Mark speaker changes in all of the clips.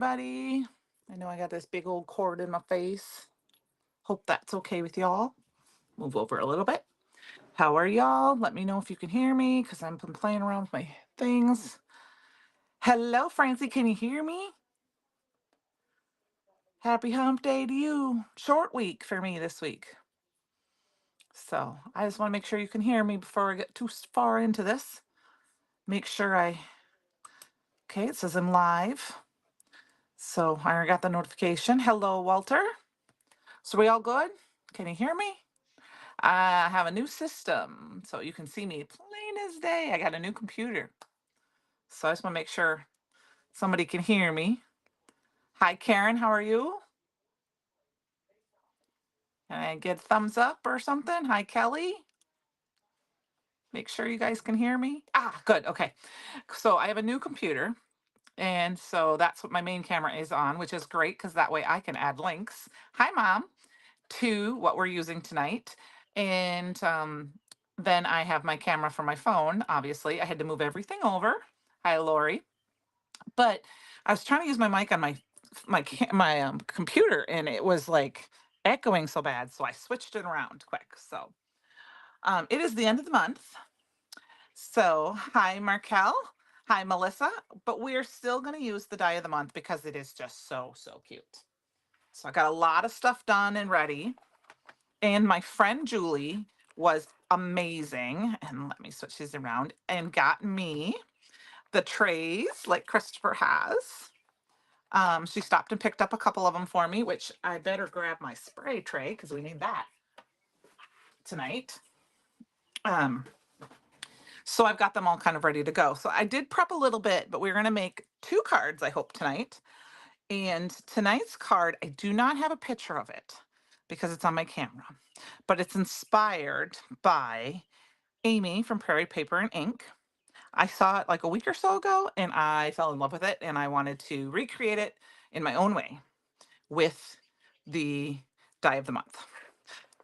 Speaker 1: Buddy. I know I got this big old cord in my face. Hope that's okay with y'all. Move over a little bit. How are y'all? Let me know if you can hear me because I've been playing around with my things. Hello, Francie. Can you hear me? Happy hump day to you. Short week for me this week. So I just want to make sure you can hear me before I get too far into this. Make sure okay, it says I'm live. So I already got the notification. Hello, Walter. So we all good? Can you hear me? I have a new system, so you can see me plain as day. I got a new computer. So I just want to make sure somebody can hear me. Hi, Karen. How are you? Can I get a thumbs up or something? Hi, Kelly. Make sure you guys can hear me. Ah, good. Okay. So I have a new computer. And so that's what my main camera is on, which is great because that way I can add links. Hi, Mom, to what we're using tonight. And then I have my camera for my phone. Obviously, I had to move everything over. Hi, Lori. But I was trying to use my mic on my computer, and it was like echoing so bad. So I switched it around quick. So it is the end of the month. So hi, Markel. Hi, Melissa. But we're still going to use the die of the month because it is just so cute. So I got a lot of stuff done and ready. And my friend Julie was amazing. And let me switch these around and got me the trays like Christopher has. She stopped and picked up a couple of them for me, which I better grab my spray tray because we need that tonight. Um, so I've got them all kind of ready to go. So I did prep a little bit, but we're going to make two cards, I hope, tonight. And tonight's card, I do not have a picture of it because it's on my camera, but it's inspired by Amy from Prairie Paper and Ink. I saw it like a week or so ago and I fell in love with it and I wanted to recreate it in my own way with the die of the month.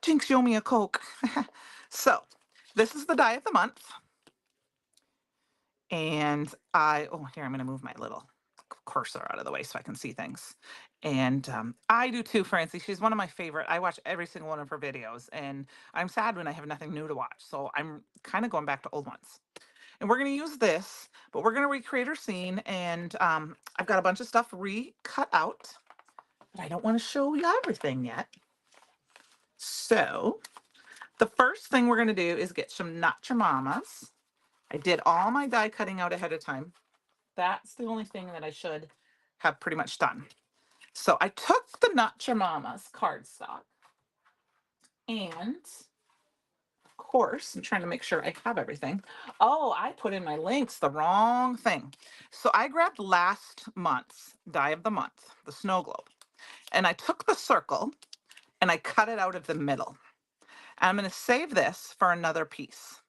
Speaker 1: Jinx, you owe me a Coke. So this is the die of the month. And here, I'm going to move my little cursor out of the way so I can see things. And I do too, Francie. She's one of my favorite. I watch every single one of her videos and I'm sad when I have nothing new to watch. So I'm kind of going back to old ones. And we're going to use this, but we're going to recreate her scene. And I've got a bunch of stuff cut out, but I don't want to show you everything yet. So the first thing we're going to do is get some Not Your Mamas. I did all my die cutting out ahead of time. That's the only thing that I should have pretty much done. So I took the Not Your Mamas cardstock and of course, I'm trying to make sure I have everything. Oh, I put in my links, the wrong thing. So I grabbed last month's die of the month, the snow globe, and I took the circle and I cut it out of the middle. And I'm going to save this for another piece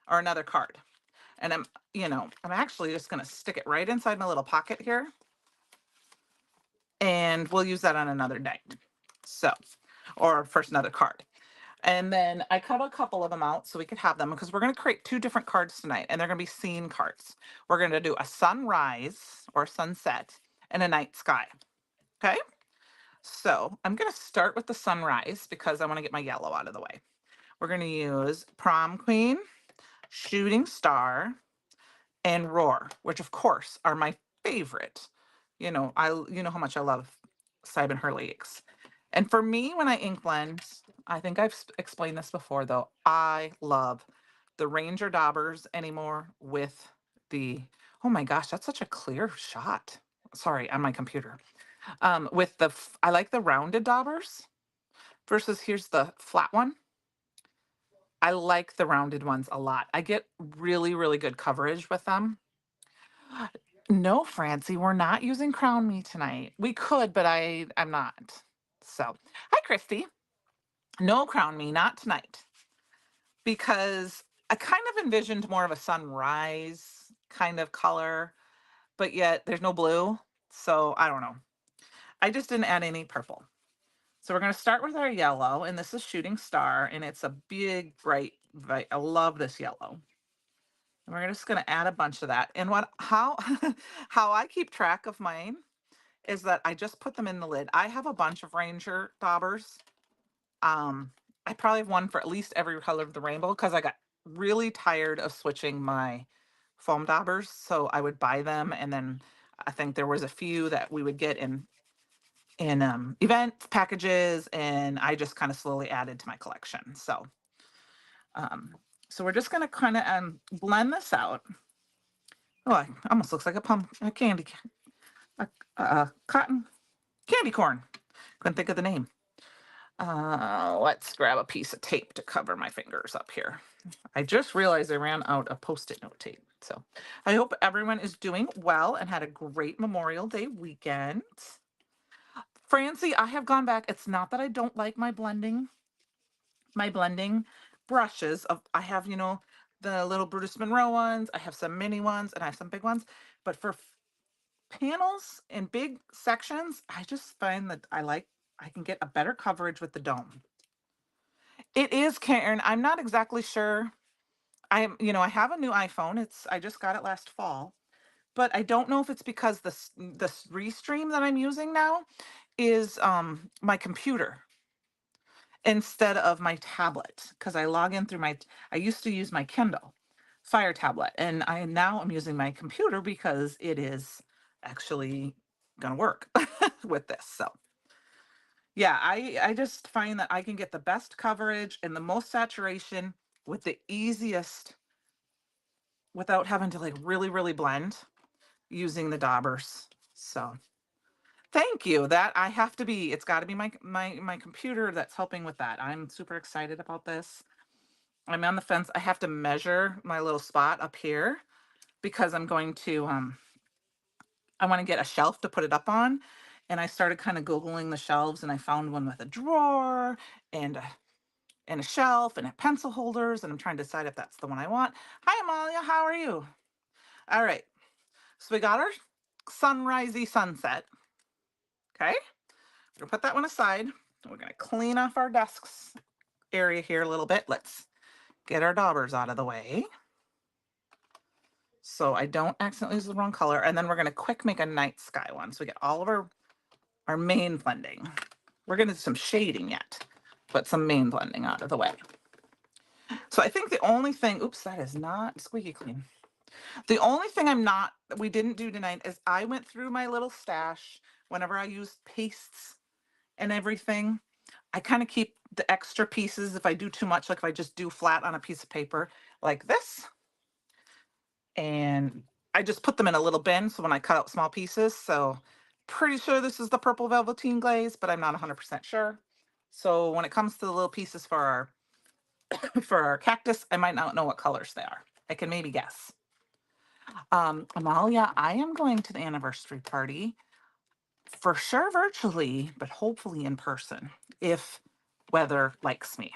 Speaker 1: or another card. And I'm actually just going to stick it right inside my little pocket here. And we'll use that on another night. So, or first another card. And then I cut a couple of them out so we could have them because we're going to create two different cards tonight and they're going to be scene cards. We're going to do a sunrise or sunset and a night sky. Okay. So I'm going to start with the sunrise because I want to get my yellow out of the way. We're going to use Prom Queen, Shooting Star, and Roar, which of course are my favorite. You know how much I love Simon Hurley's. And for me, when I ink blend, I think I've explained this before though, I love the Ranger Daubers anymore with oh my gosh, that's such a clear shot. Sorry, on my computer. I like the rounded daubers versus here's the flat one. I like the rounded ones a lot. I get really good coverage with them. No, Francie, we're not using Crown Me tonight. We could, but I'm not. So, hi, Christy. No Crown Me, not tonight. Because I kind of envisioned more of a sunrise kind of color, but yet there's no blue. So, I don't know. I just didn't add any purple. So, we're going to start with our yellow, and this is Shooting Star, and it's a big, bright, I love this yellow. And we're just going to add a bunch of that. And how how I keep track of mine is that I just put them in the lid. I have a bunch of Ranger daubers. Um, I probably have one for at least every color of the rainbow because I got really tired of switching my foam daubers. So I would buy them, and then I think there was a few that we would get in event packages, and I just kind of slowly added to my collection. Um, so we're just gonna kind of blend this out. Oh, it almost looks like a candy, cotton candy corn. Couldn't think of the name. Let's grab a piece of tape to cover my fingers up here. I just realized I ran out of post-it note tape. So I hope everyone is doing well and had a great Memorial Day weekend. Francie, I have gone back. It's not that I don't like my blending brushes. I have, the little Brutus Monroe ones. I have some mini ones and I have some big ones. But for panels and big sections, I just find that I can get a better coverage with the dome. It is, Karen. I'm not exactly sure. I have a new iPhone. I just got it last fall, but I don't know if it's because the restream that I'm using now is my computer instead of my tablet because I log in through I used to use my Kindle Fire tablet, and I now am using my computer because it is actually gonna work with this. So yeah, I just find that I can get the best coverage and the most saturation with the easiest without having to like really, really blend using the daubers. So thank you. That I have to be, it's got to be my computer that's helping with that. I'm super excited about this. I'm on the fence. I have to measure my little spot up here because I want to get a shelf to put it up on. And I started kind of Googling the shelves and I found one with a drawer and a shelf and a pencil holders. And I'm trying to decide if that's the one I want. Hi, Amalia. How are you? All right. So we got our sunrisey sunset. Okay. We're gonna put that one aside. We're gonna clean off our desks area here a little bit. Let's get our daubers out of the way so I don't accidentally use the wrong color. And then we're gonna quick make a night sky one. So we get all of our main blending. We're gonna do some shading yet, but some main blending out of the way. So I think the only thing, oops, that is not squeaky clean. The only thing we didn't do tonight is I went through my little stash whenever I use pastes and everything. I kind of keep the extra pieces if I do too much, like if I just do flat on a piece of paper like this, and I just put them in a little bin. So when I cut out small pieces, so pretty sure this is the purple velveteen glaze, but I'm not 100% sure. So when it comes to the little pieces for our for our cactus, I might not know what colors they are. I can maybe guess. Amalia, I am going to the anniversary party for sure virtually, but hopefully in person if weather likes me.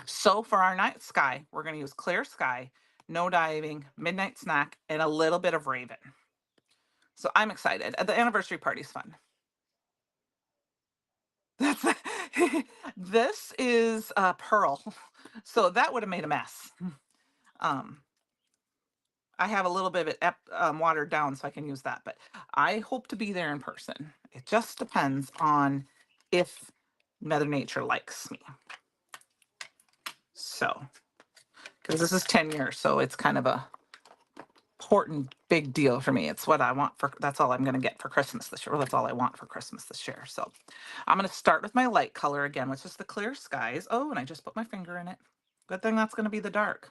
Speaker 1: So for our night sky, we're going to use clear sky, no diving, midnight snack, and a little bit of raven. So I'm excited. The anniversary party's fun. That's this is pearl, so that would have made a mess. Um, I have a little bit of it watered down, so I can use that. But I hope to be there in person. It just depends on if Mother Nature likes me. So, because this is 10 years, so it's kind of a important big deal for me. It's what I want that's all I'm going to get for Christmas this year. Well, that's all I want for Christmas this year. So I'm going to start with my light color again, which is the clear skies. Oh, and I just put my finger in it. Good thing that's going to be the dark.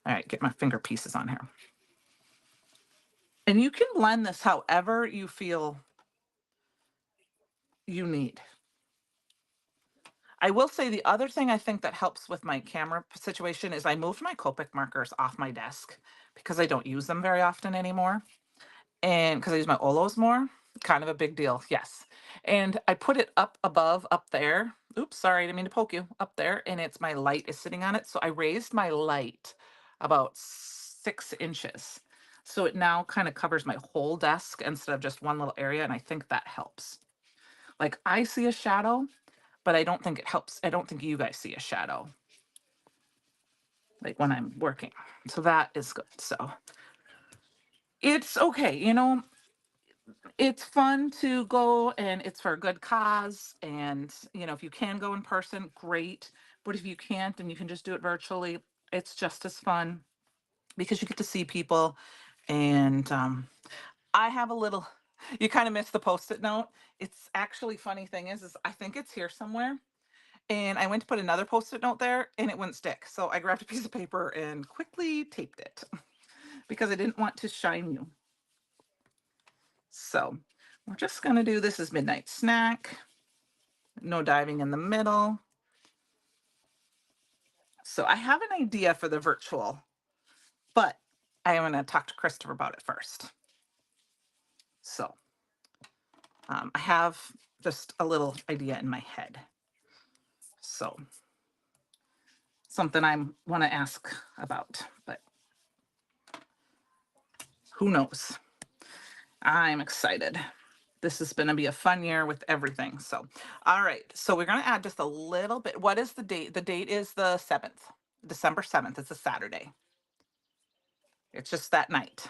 Speaker 1: All right, get my finger pieces on here. And you can blend this however you feel you need. I will say the other thing I think that helps with my camera situation is I moved my Copic markers off my desk because I don't use them very often anymore. And because I use my Olos more, kind of a big deal. Yes. And I put it up above, up there. Oops, sorry, I didn't mean to poke you. Up there, and it's my light is sitting on it. So I raised my light about 6 inches. So it now kind of covers my whole desk instead of just one little area. And I think that helps. Like I see a shadow, but I don't think it helps. I don't think you guys see a shadow like when I'm working. So that is good. So it's okay. It's fun to go, and it's for a good cause. And, if you can go in person, great. But if you can't and you can just do it virtually, it's just as fun because you get to see people. And I have a little, you kind of missed the post it note. It's actually funny thing is I think it's here somewhere. And I went to put another post it note there and it wouldn't stick. So I grabbed a piece of paper and quickly taped it because I didn't want to shine you. So we're just going to do this as midnight snack. No diving in the middle. So I have an idea for the virtual, but I am going to talk to Christopher about it first. So I have just a little idea in my head. So something I want to ask about, but who knows? I'm excited. This is going to be a fun year with everything. So, all right. So we're going to add just a little bit. What is the date? The date is the 7th, December 7th. It's a Saturday. It's just that night.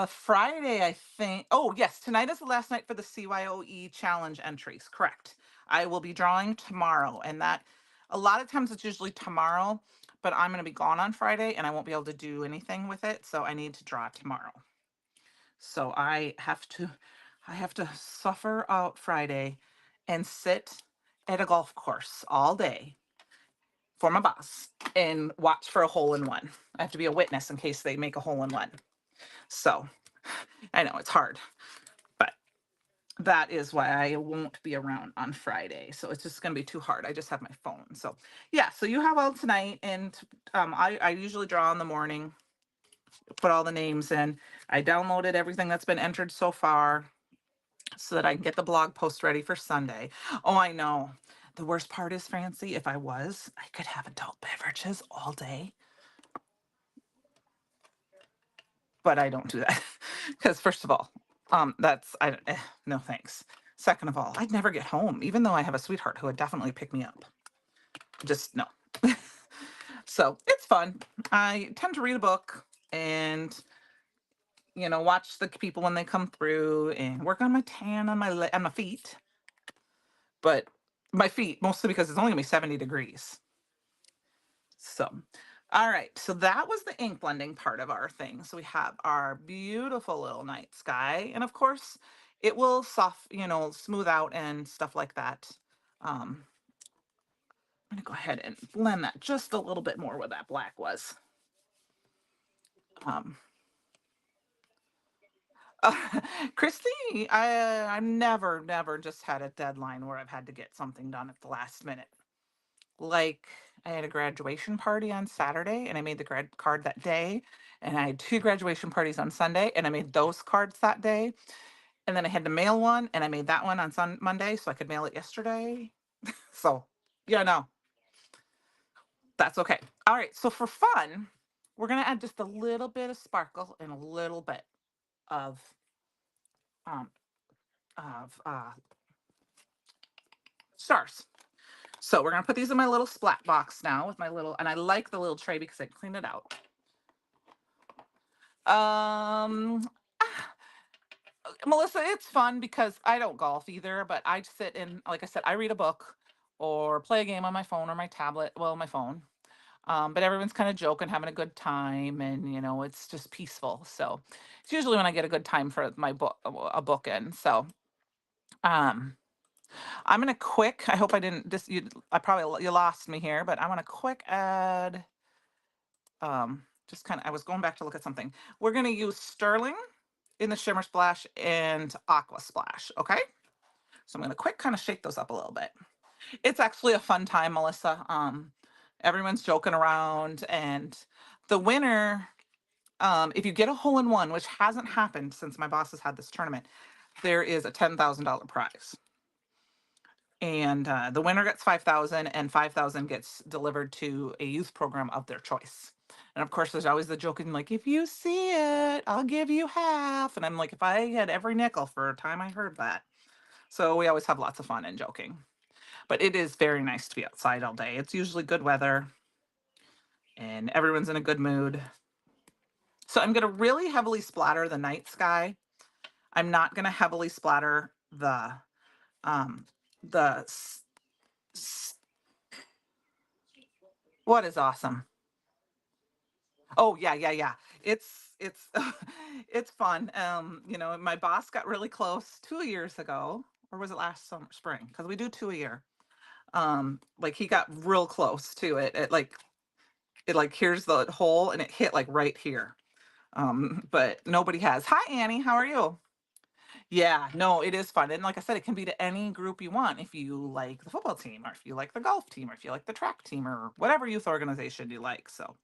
Speaker 1: Friday, I think. Oh, yes, tonight is the last night for the CYOE challenge entries. Correct. I will be drawing tomorrow, and that a lot of times it's usually tomorrow, but I'm going to be gone on Friday and I won't be able to do anything with it, so I need to draw tomorrow. So I have to suffer out Friday and sit at a golf course all day for my boss and watch for a hole in one. I have to be a witness in case they make a hole in one. So I know it's hard, but that is why I won't be around on Friday. So it's just going to be too hard. I just have my phone. So yeah, so you have all tonight, and I usually draw in the morning, put all the names in. I downloaded everything that's been entered so far so that I can get the blog post ready for Sunday. Oh, I know. The worst part is, Francie, if I could have adult beverages all day, but I don't do that because first of all, that's no thanks. Second of all, I'd never get home, even though I have a sweetheart who would definitely pick me up. Just no. So it's fun. I tend to read a book and watch the people when they come through and work on my tan on on my feet, but my feet mostly because it's only gonna be 70 degrees. So, all right. So that was the ink blending part of our thing. So we have our beautiful little night sky, and of course, it will smooth out and stuff like that. I'm gonna go ahead and blend that just a little bit more where that black was. Um, Christy, I've never just had a deadline where I've had to get something done at the last minute. Like, I had a graduation party on Saturday and I made the grad card that day. And I had two graduation parties on Sunday and I made those cards that day. And then I had to mail one and I made that one on Monday so I could mail it yesterday. So, yeah, no, that's okay. All right. So, for fun, we're going to add just a little bit of sparkle and a little bit of, um, of stars. So, we're going to put these in my little splat box now with my little, and I like the little tray because I cleaned it out. Um, Melissa, it's fun because I don't golf either, but I sit in, like I said, I read a book or play a game on my phone or my tablet. Well, my phone. But everyone's kind of joking, having a good time, and it's just peaceful. So it's usually when I get a good time for my book, a book in. So um, I'm gonna quick. I hope I didn't. This you. I probably you lost me here, but I want to quick add. Just kind of. I was going back to look at something. We're gonna use sterling in the shimmer splash and aqua splash. Okay. So I'm gonna quick kind of shake those up a little bit. It's actually a fun time, Melissa. Everyone's joking around, and the winner, if you get a hole in one, which hasn't happened since my boss has had this tournament, there is a $10,000 prize. And the winner gets 5,000, and 5,000 gets delivered to a youth program of their choice. And of course, there's always the joking, like, if you see it, I'll give you half. And I'm like, if I had every nickel for a time I heard that. So we always have lots of fun and joking. But it is very nice to be outside all day. It's usually good weather and everyone's in a good mood. So I'm going to really heavily splatter the night sky. I'm not going to heavily splatter um the s- what is awesome. Oh yeah, yeah, yeah. It's it's fun. My boss got really close 2 years ago, or was it last summer, spring? Because we do two a year. Like he got real close to it. It like here's the hole and it hit like right here. But nobody has. Hi Annie, how are you? Yeah, no, it is fun. And like I said, it can be to any group you want. If you like the football team, or if you like the golf team, or if you like the track team, or whatever youth organization you like. So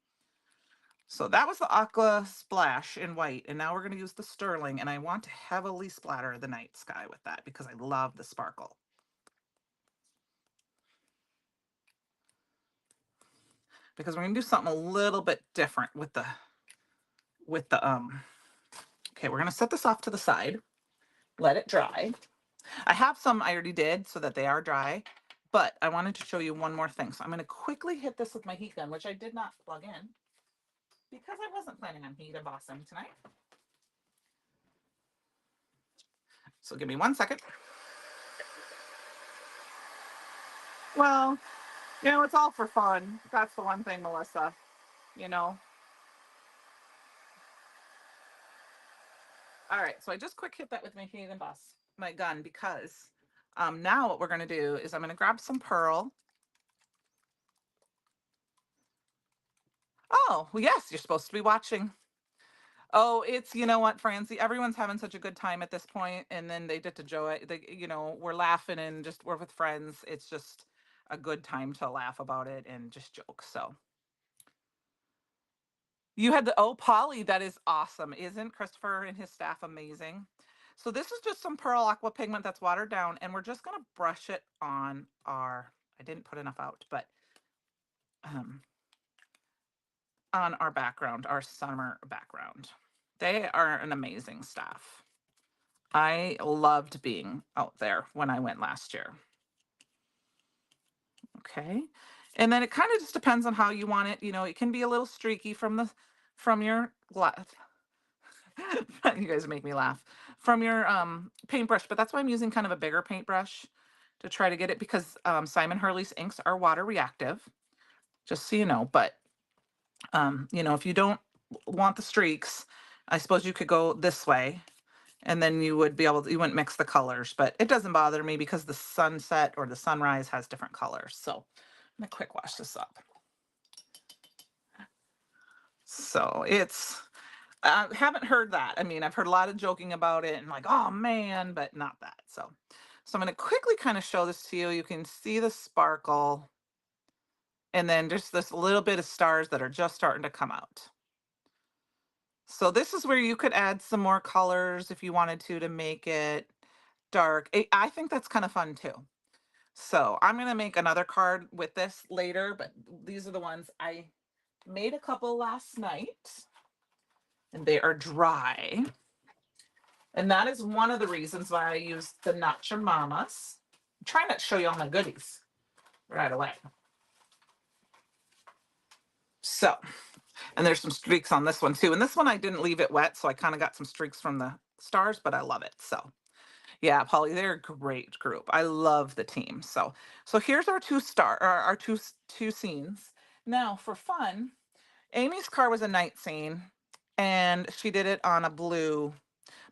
Speaker 1: that was the aqua splash in white, and now we're going to use the sterling, and I want to heavily splatter the night sky with that because I love the sparkle. Because we're going to do something a little bit different with the. Okay, we're going to set this off to the side, let it dry. I have some I already did so that they are dry, but I wanted to show you one more thing. So I'm going to quickly hit this with my heat gun, which I did not plug in because I wasn't planning on heat embossing tonight. So give me 1 second. Well, it's all for fun. That's the one thing, Melissa. You know. All right, so I just quick hit that with my heat emboss, my gun, because now what we're going to do is I'm going to grab some pearl. Oh, well, yes, you're supposed to be watching. Oh, it's, you know what, Francie, everyone's having such a good time at this point, and then they get to enjoy it. We're laughing and just we're with friends. It's just a good time to laugh about it and just joke. So you had the Polly, that is awesome. Isn't Christopher and his staff amazing? So this is just some pearl aqua pigment that's watered down, and we're just gonna brush it on our. I didn't put enough out, but um, on our background, our summer background. They are an amazing staff. I loved being out there when I went last year. Okay. And then it kind of just depends on how you want it. It can be a little streaky from your glass. You guys make me laugh. From your paintbrush, but that's why I'm using kind of a bigger paintbrush to try to get it because Simon Hurley's inks are water reactive, just so you know. But if you don't want the streaks, I suppose you could go this way and then you wouldn't mix the colors, but it doesn't bother me because the sunset or the sunrise has different colors. So I'm gonna quick wash this up. So I haven't heard that. I mean, I've heard a lot of joking about it and like, oh man, but not that. So I'm gonna quickly kind of show this to you. You can see the sparkle and then just this little bit of stars that are just starting to come out. So this is where you could add some more colors if you wanted to make it dark. I think that's kind of fun too. So I'm going to make another card with this later, but these are the ones I made a couple last night and they are dry. And that is one of the reasons why I used the Not Your Mamas. I'm trying to show you all my goodies right away. So, and there's some streaks on this one too. And this one I didn't leave it wet, so I kind of got some streaks from the stars, but I love it. So yeah, Polly, they're a great group. I love the team. So here's our our two scenes. Now for fun, Amy's car was a night scene and she did it on a blue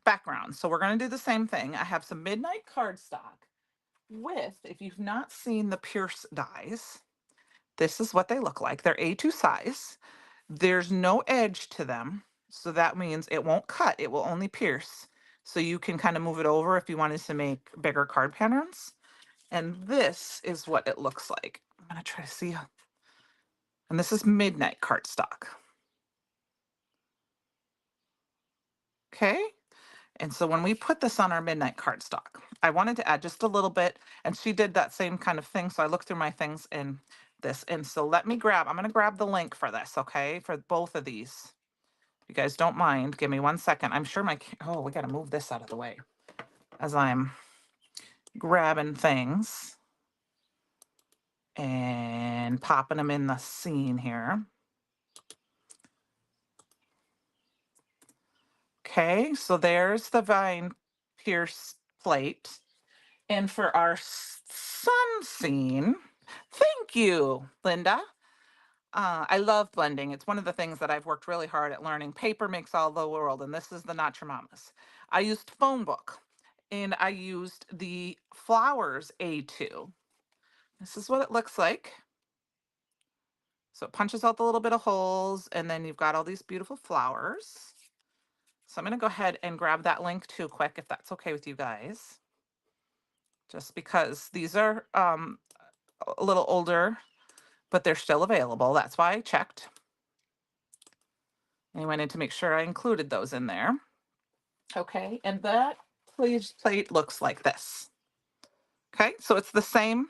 Speaker 1: background. So we're going to do the same thing. I have some midnight cardstock with, if you've not seen the Pierce dies, this is what they look like. They're A2 size. There's no edge to them. So that means it won't cut, it will only pierce. So you can kind of move it over if you wanted to make bigger card patterns. And this is what it looks like. I'm going to try to see. And this is midnight cardstock. Okay. And so when we put this on our midnight cardstock, I wanted to add just a little bit. And she did that same kind of thing. So I looked through my things in this. And so I'm going to grab the link for this, okay, for both of these. If you guys don't mind, give me 1 second. I'm sure we got to move this out of the way as I'm grabbing things and popping them in the scene here. Okay, so there's the vine pierce plate. And for our sun scene, thank you, Linda. I love blending. It's one of the things that I've worked really hard at learning. Paper makes all the world, and this is the Not Your Mama's. I used phone book, and I used the flowers A2. This is what it looks like. So it punches out the little bit of holes, and then you've got all these beautiful flowers. So I'm going to go ahead and grab that link too quick, if that's okay with you guys. Just because these are a little older, but they're still available. That's why I checked. I wanted to make sure I included those in there. Okay, and that plate looks like this. Okay, so it's the same.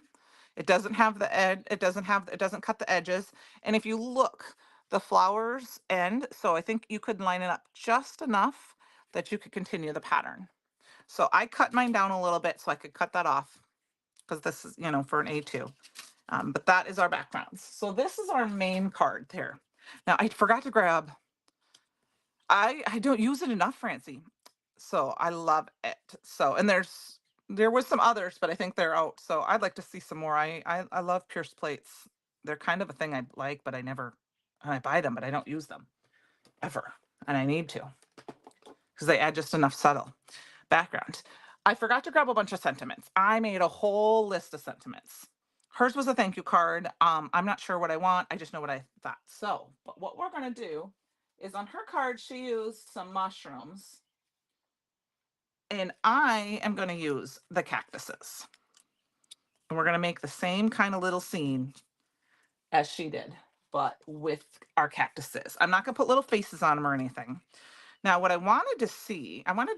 Speaker 1: It doesn't have the edge, it doesn't cut the edges. And if you look, the flowers end, so I think you could line it up just enough that you could continue the pattern. So I cut mine down a little bit so I could cut that off because this is, for an A2. But that is our backgrounds. So this is our main card there. Now I forgot to grab, I don't use it enough, Francie. So I love it. So, and there was some others, but I think they're out. So I'd like to see some more. I love pierced plates. They're kind of a thing I like, but I buy them, but I don't use them ever. And I need to because they add just enough subtle background. I forgot to grab a bunch of sentiments. I made a whole list of sentiments. Hers was a thank you card. I'm not sure what I want. I just know what I thought. So, but what we're going to do is on her card, she used some mushrooms, and I am going to use the cactuses. And we're going to make the same kind of little scene as she did, but with our cactuses. I'm not going to put little faces on them or anything. Now, what I wanted to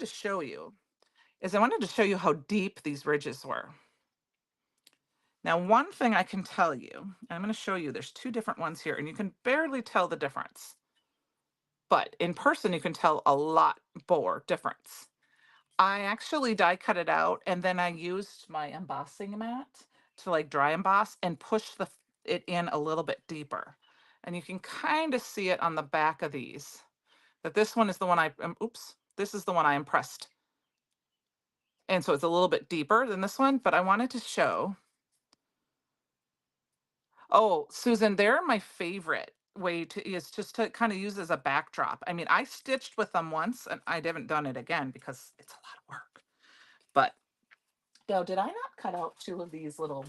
Speaker 1: show you how deep these ridges were. Now, one thing I can tell you, I'm going to show you, there's two different ones here, and you can barely tell the difference. But in person, you can tell a lot more difference. I actually die cut it out, and then I used my embossing mat to like dry emboss and push it in a little bit deeper. And you can kind of see it on the back of these. That this one is the one this is the one I impressed. And so it's a little bit deeper than this one, but I wanted to show. Oh, Susan, they're my favorite way to is just to kind of use as a backdrop. I mean, I stitched with them once and I haven't done it again because it's a lot of work. But now, did I not cut out two of these little?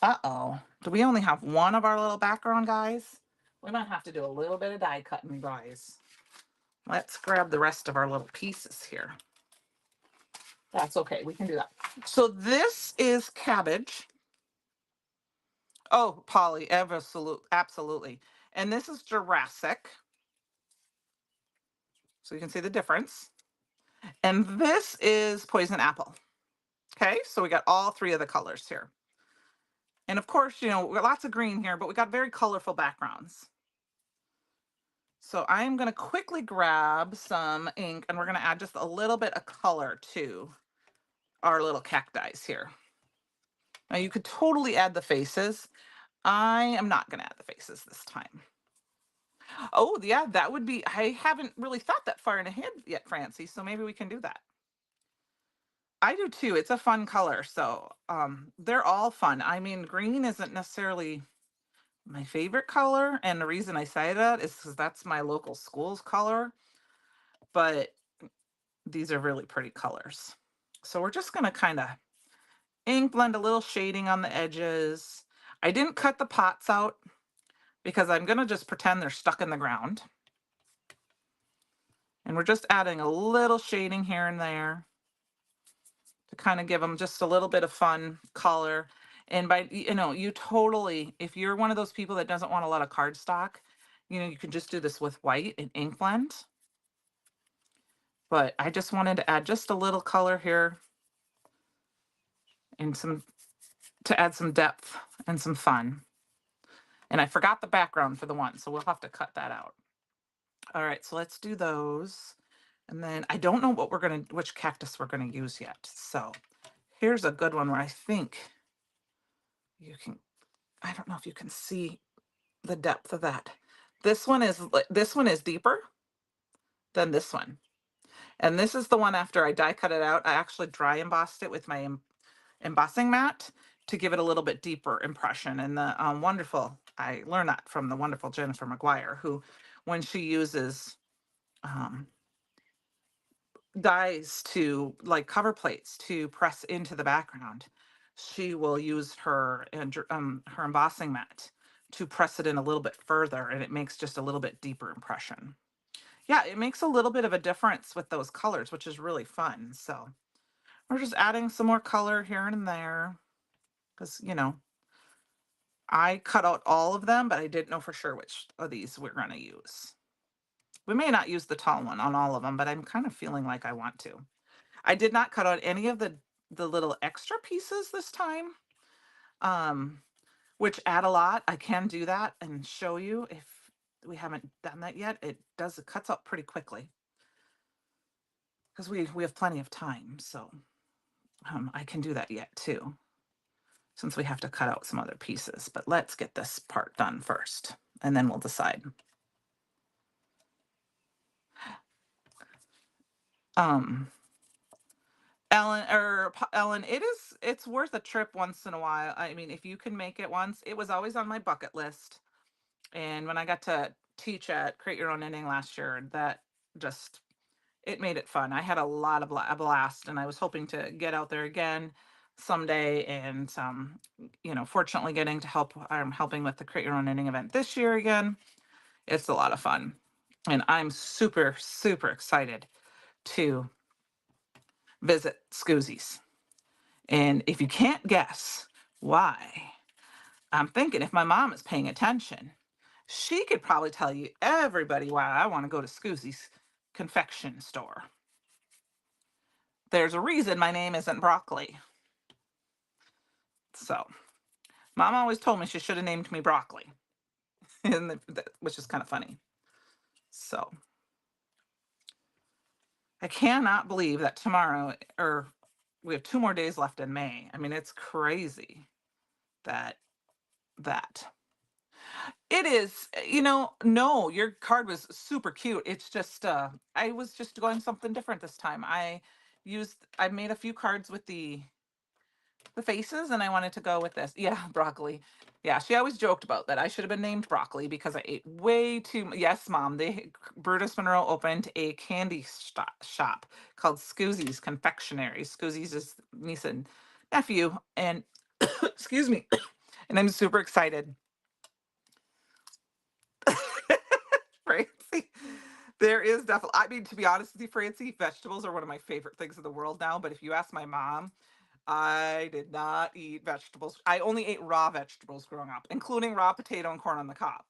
Speaker 1: Uh-oh. Do we only have one of our little background guys? We might have to do a little bit of die cutting, guys. Let's grab the rest of our little pieces here. That's okay. We can do that. So this is cabbage. Oh, Polly, absolutely. And this is Jurassic. So you can see the difference. And this is poison apple. Okay, so we got all three of the colors here. And of course, we got lots of green here, but we got very colorful backgrounds. So I'm going to quickly grab some ink and we're going to add just a little bit of color to our little cacti here. Now you could totally add the faces. I am not going to add the faces this time. Oh, yeah, that would be, I haven't really thought that far in ahead yet, Francie, so maybe we can do that. I do too. It's a fun color. So they're all fun. I mean, green isn't necessarily my favorite color. And the reason I say that is because that's my local school's color. But these are really pretty colors. So we're just going to kind of ink blend a little shading on the edges. I didn't cut the pots out because I'm going to just pretend they're stuck in the ground. And we're just adding a little shading here and there to kind of give them just a little bit of fun color. And by, you totally, if you're one of those people that doesn't want a lot of cardstock, you can just do this with white and ink blend. But I just wanted to add just a little color here and to add some depth and some fun. And I forgot the background for the one, so we'll have to cut that out. All right, so let's do those. And then I don't know which cactus we're gonna use yet. So here's a good one where I think I don't know if you can see the depth of that. This one is deeper than this one. And this is the one after I die cut it out. I actually dry embossed it with my embossing mat to give it a little bit deeper impression. And the wonderful, I learned that from the wonderful Jennifer McGuire, who, when she uses um, dies to like cover plates to press into the background, she will use her embossing mat to press it in a little bit further, and it makes just a little bit deeper impression. Yeah, it makes a little bit of a difference with those colors, which is really fun. So we're just adding some more color here and there because, I cut out all of them, but I didn't know for sure which of these we're going to use. We may not use the tall one on all of them, but I'm kind of feeling like I want to. I did not cut out any of the little extra pieces this time, um, which add a lot. I can do that and show you if we haven't done that yet. It cuts out pretty quickly because we have plenty of time. So I can do that yet too, since we have to cut out some other pieces. But let's get this part done first, and then we'll decide. Um, Ellen, it's worth a trip once in a while. I mean, if you can make it once, it was always on my bucket list. And when I got to teach at Create Your Own Knitting last year, that just it made it fun. I had a lot of a blast, and I was hoping to get out there again someday. And fortunately, getting to help, I'm helping with the Create Your Own Knitting event this year again. It's a lot of fun, and I'm super super excited to visit Scoozy's. And if you can't guess why, I'm thinking if my mom is paying attention, she could probably tell you everybody why I want to go to Scoozy's confection store. There's a reason my name isn't Broccoli. So, mom always told me she should have named me Broccoli, which is kind of funny. So, I cannot believe that tomorrow, or we have 2 more days left in May. I mean, it's crazy that that it is, no, your card was super cute. It's just I was just going something different this time. I made a few cards with the faces, and I wanted to go with this. Yeah, broccoli. Yeah, she always joked about that. I should have been named Broccoli because I ate way too Yes, mom. Brutus Monroe opened a candy shop called Scoozy's Confectionery. Scoozy's is niece and nephew, and excuse me, and I'm super excited. Francie. There is definitely, I mean, to be honest with you, Francie, vegetables are one of my favorite things in the world now. But if you ask my mom, I did not eat vegetables. I only ate raw vegetables growing up, including raw potato and corn on the cob.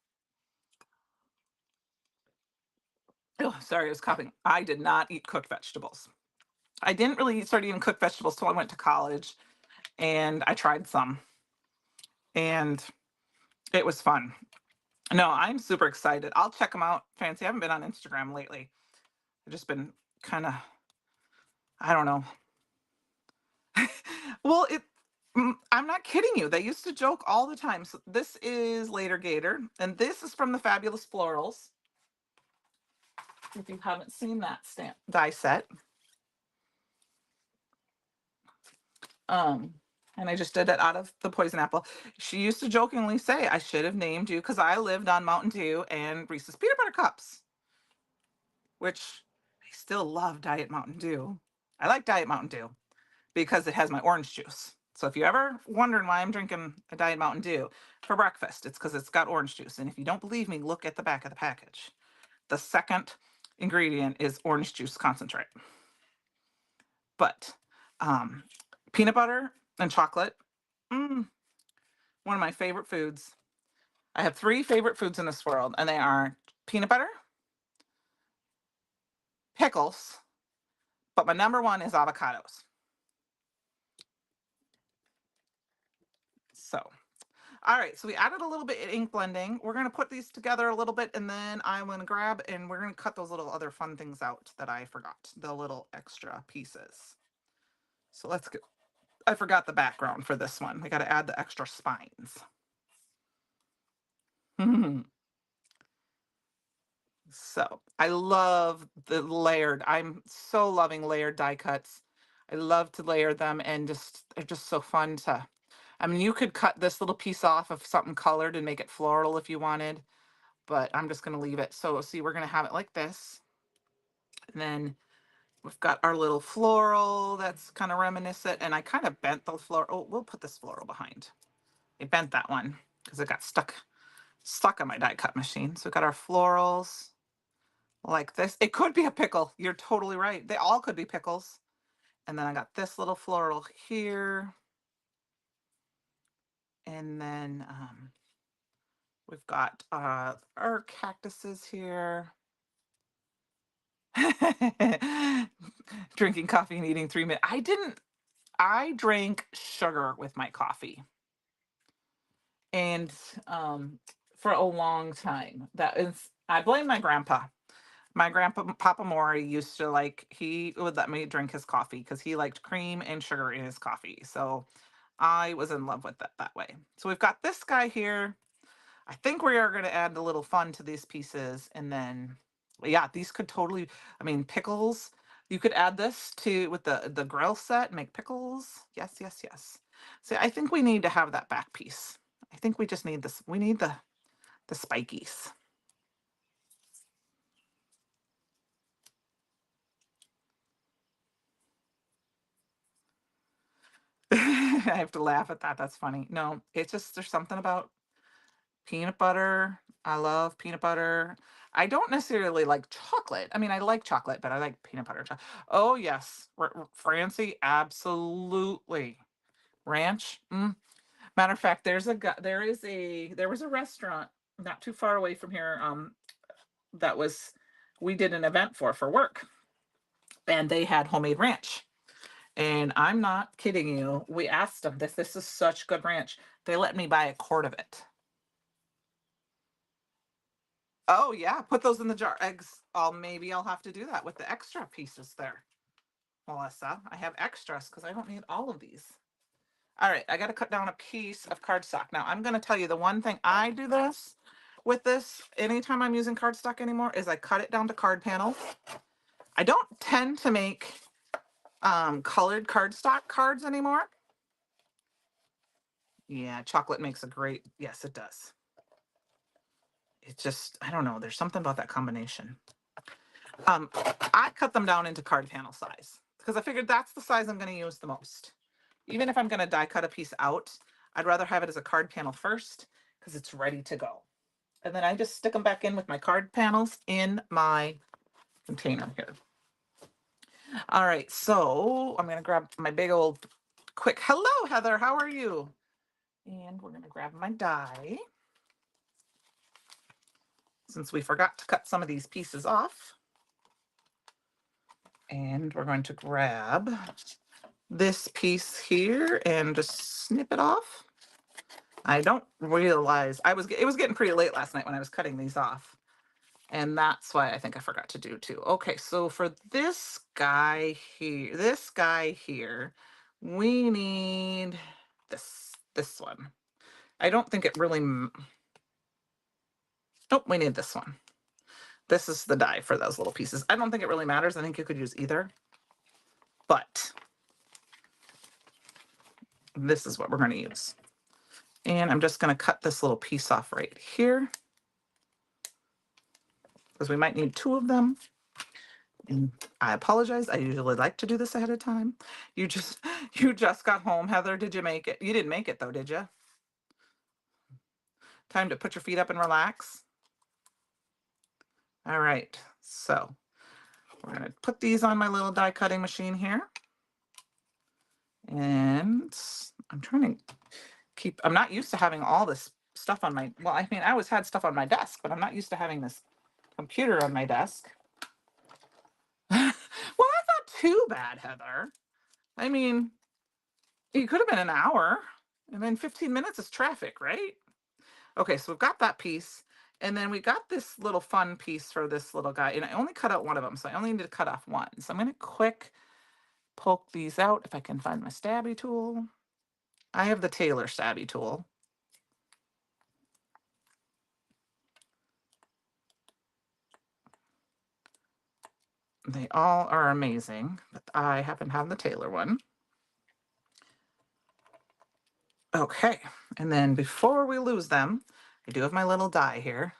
Speaker 1: Oh, sorry, I was coughing. I did not eat cooked vegetables. I didn't really start eating cooked vegetables till I went to college, and I tried some, and it was fun. No, I'm super excited. I'll check them out, Fancy. I haven't been on Instagram lately. I've just been kind of, I don't know. Well, I'm not kidding you. They used to joke all the time. So this is Later Gator, and this is from the Fabulous Florals. If you haven't seen that stamp die set, um, and I just did it out of the poison apple. She used to jokingly say, "I should have named you because I lived on Mountain Dew and Reese's peanut butter cups," which I still love Diet Mountain Dew. I like Diet Mountain Dew because it has my orange juice. So if you ever wondering why I'm drinking a Diet Mountain Dew for breakfast, it's because it's got orange juice. And if you don't believe me, look at the back of the package. The second ingredient is orange juice concentrate. But um, peanut butter and chocolate, mm, one of my favorite foods. I have three favorite foods in this world, and they are peanut butter, pickles, but my number one is avocados. So, all right, so we added a little bit of ink blending. We're going to put these together a little bit, and then I'm going to grab and we're going to cut those little other fun things out that I forgot, the little extra pieces. So let's go. I forgot the background for this one. We got to add the extra spines. So I love the layered. I'm so loving layered die cuts. I love to layer them and just they're just so fun to. I mean, you could cut this little piece off of something colored and make it floral if you wanted, but I'm just going to leave it. So see, we're going to have it like this. And then we've got our little floral that's kind of reminiscent. And I kind of bent the floral. Oh, we'll put this floral behind. I bent that one because it got stuck on my die cut machine. So we've got our florals like this. It could be a pickle. You're totally right. They all could be pickles. And then I got this little floral here. And then we've got our cactuses here. Drinking coffee and eating 3 minutes. I drank sugar with my coffee. And for a long time. I blame my grandpa. My grandpa, Papa Maury, used to he would let me drink his coffee because he liked cream and sugar in his coffee. So I was in love with it that way. So we've got this guy here. I think we are going to add a little fun to these pieces. And then, yeah, these could totally, I mean, pickles. You could add this to with the grill set, make pickles. Yes, yes, yes. So I think we need to have that back piece. I think we just need this. We need the spikies. I have to laugh at that. That's funny. No, it's just there's something about peanut butter. I love peanut butter. I don't necessarily like chocolate. I mean, I like chocolate, but I like peanut butter. Oh yes, Francie, absolutely. Ranch. Matter of fact, there was a restaurant not too far away from here. That was we did an event for work, and they had homemade ranch. And I'm not kidding you. We asked them this is such good ranch. They let me buy a quart of it. Oh yeah, put those in the jar. Eggs. Maybe I'll have to do that with the extra pieces there, Melissa. I have extras because I don't need all of these. All right, I got to cut down a piece of cardstock. Now I'm going to tell you the one thing I do this with this anytime I'm using cardstock anymore is I cut it down to card panels. I don't tend to make colored cardstock cards anymore. Yeah, chocolate makes a great. Yes, it does. It just I don't know. There's something about that combination. Um, I cut them down into card panel size because I figured that's the size I'm going to use the most. Even if I'm going to die cut a piece out, I'd rather have it as a card panel first because it's ready to go. And then I just stick them back in with my card panels in my container here. All right, so I'm going to grab my big old quick. Hello, Heather. How are you? And we're going to grab my die since we forgot to cut some of these pieces off. And we're going to grab this piece here and just snip it off. I don't realize it was getting pretty late last night when I was cutting these off. And that's why I think I forgot to do too. Okay, so for this guy here, we need this one. I don't think it really nope, we need this one. This is the die for those little pieces. I don't think it really matters. I think you could use either. But this is what we're going to use. And I'm just going to cut this little piece off right here because we might need two of them. And I apologize. I usually like to do this ahead of time. You just you just got home, Heather. Did you make it? You didn't make it though, did you? Time to put your feet up and relax. All right. So we're going to put these on my little die cutting machine here. And I'm trying to I'm not used to having all this stuff on well, I mean, I always had stuff on my desk, but I'm not used to having this computer on my desk. Well, that's not too bad, Heather. I mean, it could have been an hour, and then 15 minutes is traffic, right? Okay, so we've got that piece, and then we got this little fun piece for this little guy, and I only cut out one of them, so I only need to cut off one. So I'm going to quick poke these out if I can find my stabby tool. I have the Taylor stabby tool. They all are amazing, but I happen to have the Taylor one. Okay, and then before we lose them, I do have my little die here.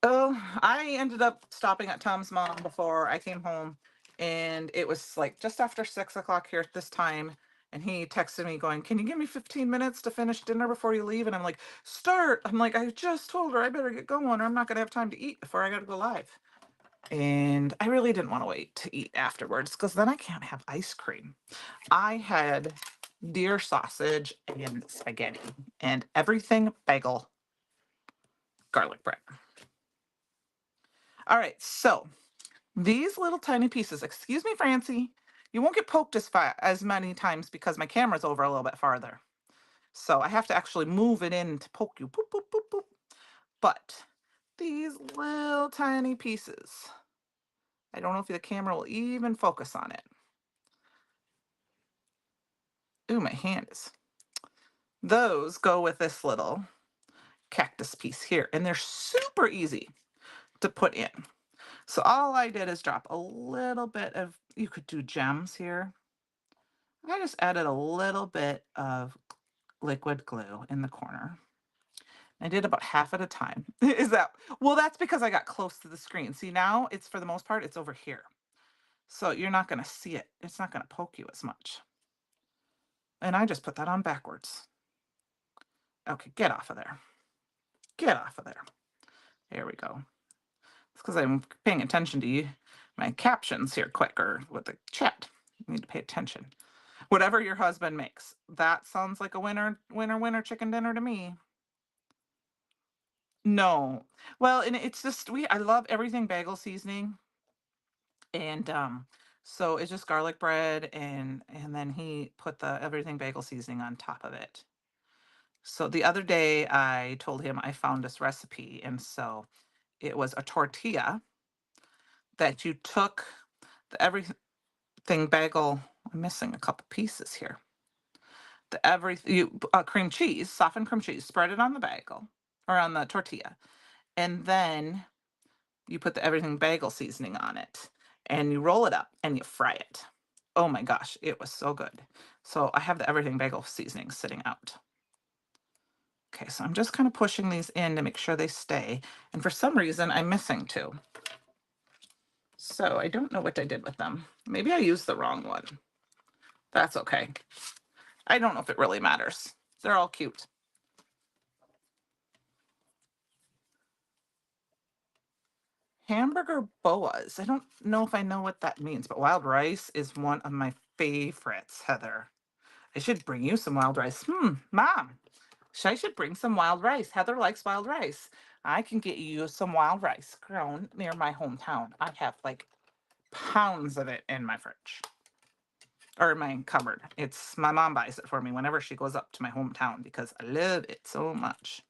Speaker 1: Oh, I ended up stopping at Tom's mom before I came home, and it was like just after 6 o'clock here at this time. And he texted me going, "Can you give me 15 minutes to finish dinner before you leave?" And I'm like, "Start." I'm like, "I just told her I better get going, or I'm not going to have time to eat before I got to go live." And I really didn't want to wait to eat afterwards because then I can't have ice cream. I had deer sausage and spaghetti and everything bagel garlic bread. All right, so these little tiny pieces, excuse me, Francie, you won't get poked as many times because my camera's over a little bit farther. So I have to actually move it in to poke you. Boop, boop, boop, boop. But these little tiny pieces, I don't know if the camera will even focus on it. Ooh, my hand is. Those go with this little cactus piece here, and they're super easy to put in. So all I did is drop a little bit of, you could do gems here. I just added a little bit of liquid glue in the corner. I did about half at a time. Is that, well, that's because I got close to the screen. See, now it's, for the most part, it's over here. So you're not going to see it. It's not going to poke you as much. And I just put that on backwards. Okay, get off of there. Get off of there. There we go. It's because I'm paying attention to you, my captions here quicker with the chat. You need to pay attention. Whatever your husband makes, that sounds like a winner, winner, winner chicken dinner to me. No. Well, and it's just I love everything bagel seasoning. And so it's just garlic bread and then he put the everything bagel seasoning on top of it. So the other day I told him I found this recipe, and so it was a tortilla that you took the everything bagel. I'm missing a couple pieces here. The everything you cream cheese, softened cream cheese, spread it on the bagel or on the tortilla, and then you put the everything bagel seasoning on it, and you roll it up and you fry it. Oh my gosh, it was so good. So I have the everything bagel seasoning sitting out. Okay, so I'm just kind of pushing these in to make sure they stay. And for some reason, I'm missing two. So I don't know what I did with them. Maybe I used the wrong one. That's okay. I don't know if it really matters. They're all cute. Hamburger boas. I don't know if I know what that means, but wild rice is one of my favorites, Heather. I should bring you some wild rice. Mom, I should bring some wild rice. Heather likes wild rice. I can get you some wild rice grown near my hometown. I have like pounds of it in my fridge or in my cupboard. It's my mom buys it for me whenever she goes up to my hometown because I love it so much.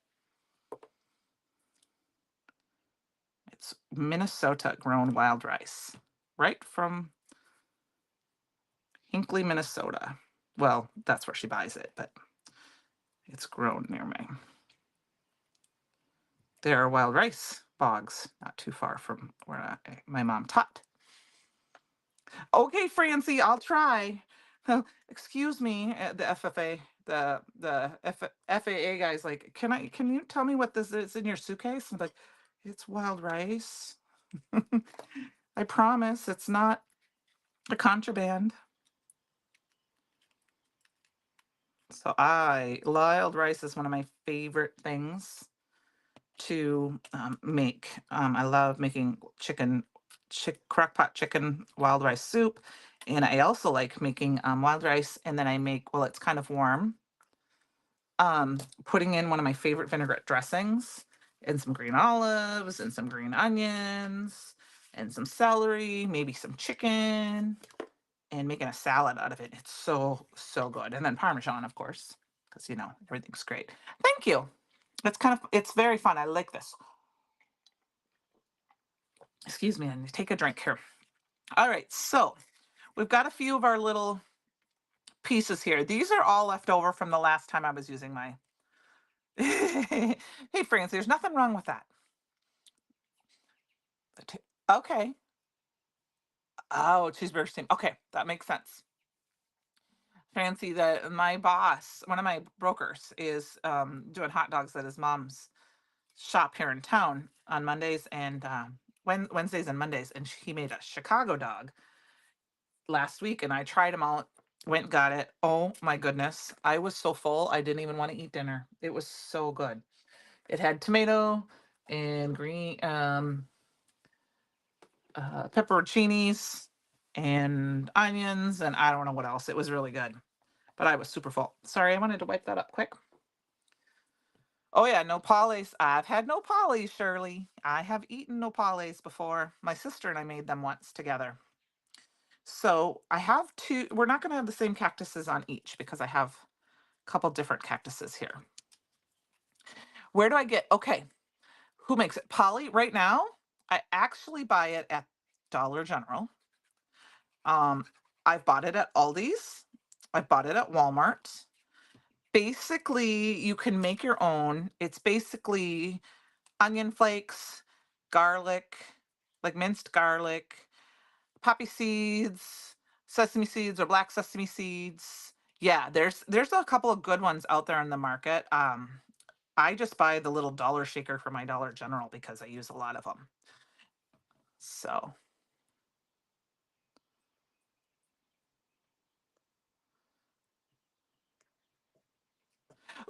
Speaker 1: It's Minnesota grown wild rice, right from Hinkley, Minnesota. Well, that's where she buys it, but it's grown near me. There are wild rice bogs not too far from where my mom taught. Okay, Francie, I'll try. Oh, excuse me, the FFA, FAA guy's like, can you tell me what this is in your suitcase? I'm like, it's wild rice. I promise it's not a contraband. So wild rice is one of my favorite things to make. I love making crock pot chicken wild rice soup. And I also like making wild rice, and then I make, well, it's kind of warm, putting in one of my favorite vinaigrette dressings and some green olives and some green onions and some celery, maybe some chicken, and making a salad out of it. It's so, so good. And then Parmesan, of course, because, everything's great. Thank you. It's very fun. I like this. Excuse me, and take a drink here. All right, so we've got a few of our little pieces here. These are all left over from the last time I was using my. Hey, Francie, there's nothing wrong with that. Okay. Oh, cheeseburger steam. Okay, that makes sense. Fancy that my boss, one of my brokers, is doing hot dogs at his mom's shop here in town on Mondays and Wednesdays and Mondays, and he made a Chicago dog last week, and I tried them out. Went and got it. Oh my goodness, I was so full I didn't even want to eat dinner. It was so good. It had tomato and green pepperoncinis and onions, and I don't know what else. It was really good, but I was super full. Sorry, I wanted to wipe that up quick. Oh yeah, nopales. I've had nopales, Shirley. I have eaten nopales before. My sister and I made them once together. So I have two. We're not going to have the same cactuses on each because I have a couple different cactuses here. Where do I get? Okay, who makes it? Polly. Right now, I actually buy it at Dollar General. Um, I've bought it at Aldi's. I've bought it at Walmart. Basically, you can make your own. It's basically onion flakes, garlic, like minced garlic, poppy seeds, sesame seeds or black sesame seeds. Yeah, there's a couple of good ones out there in the market. I just buy the little dollar shaker for my Dollar General because I use a lot of them. So,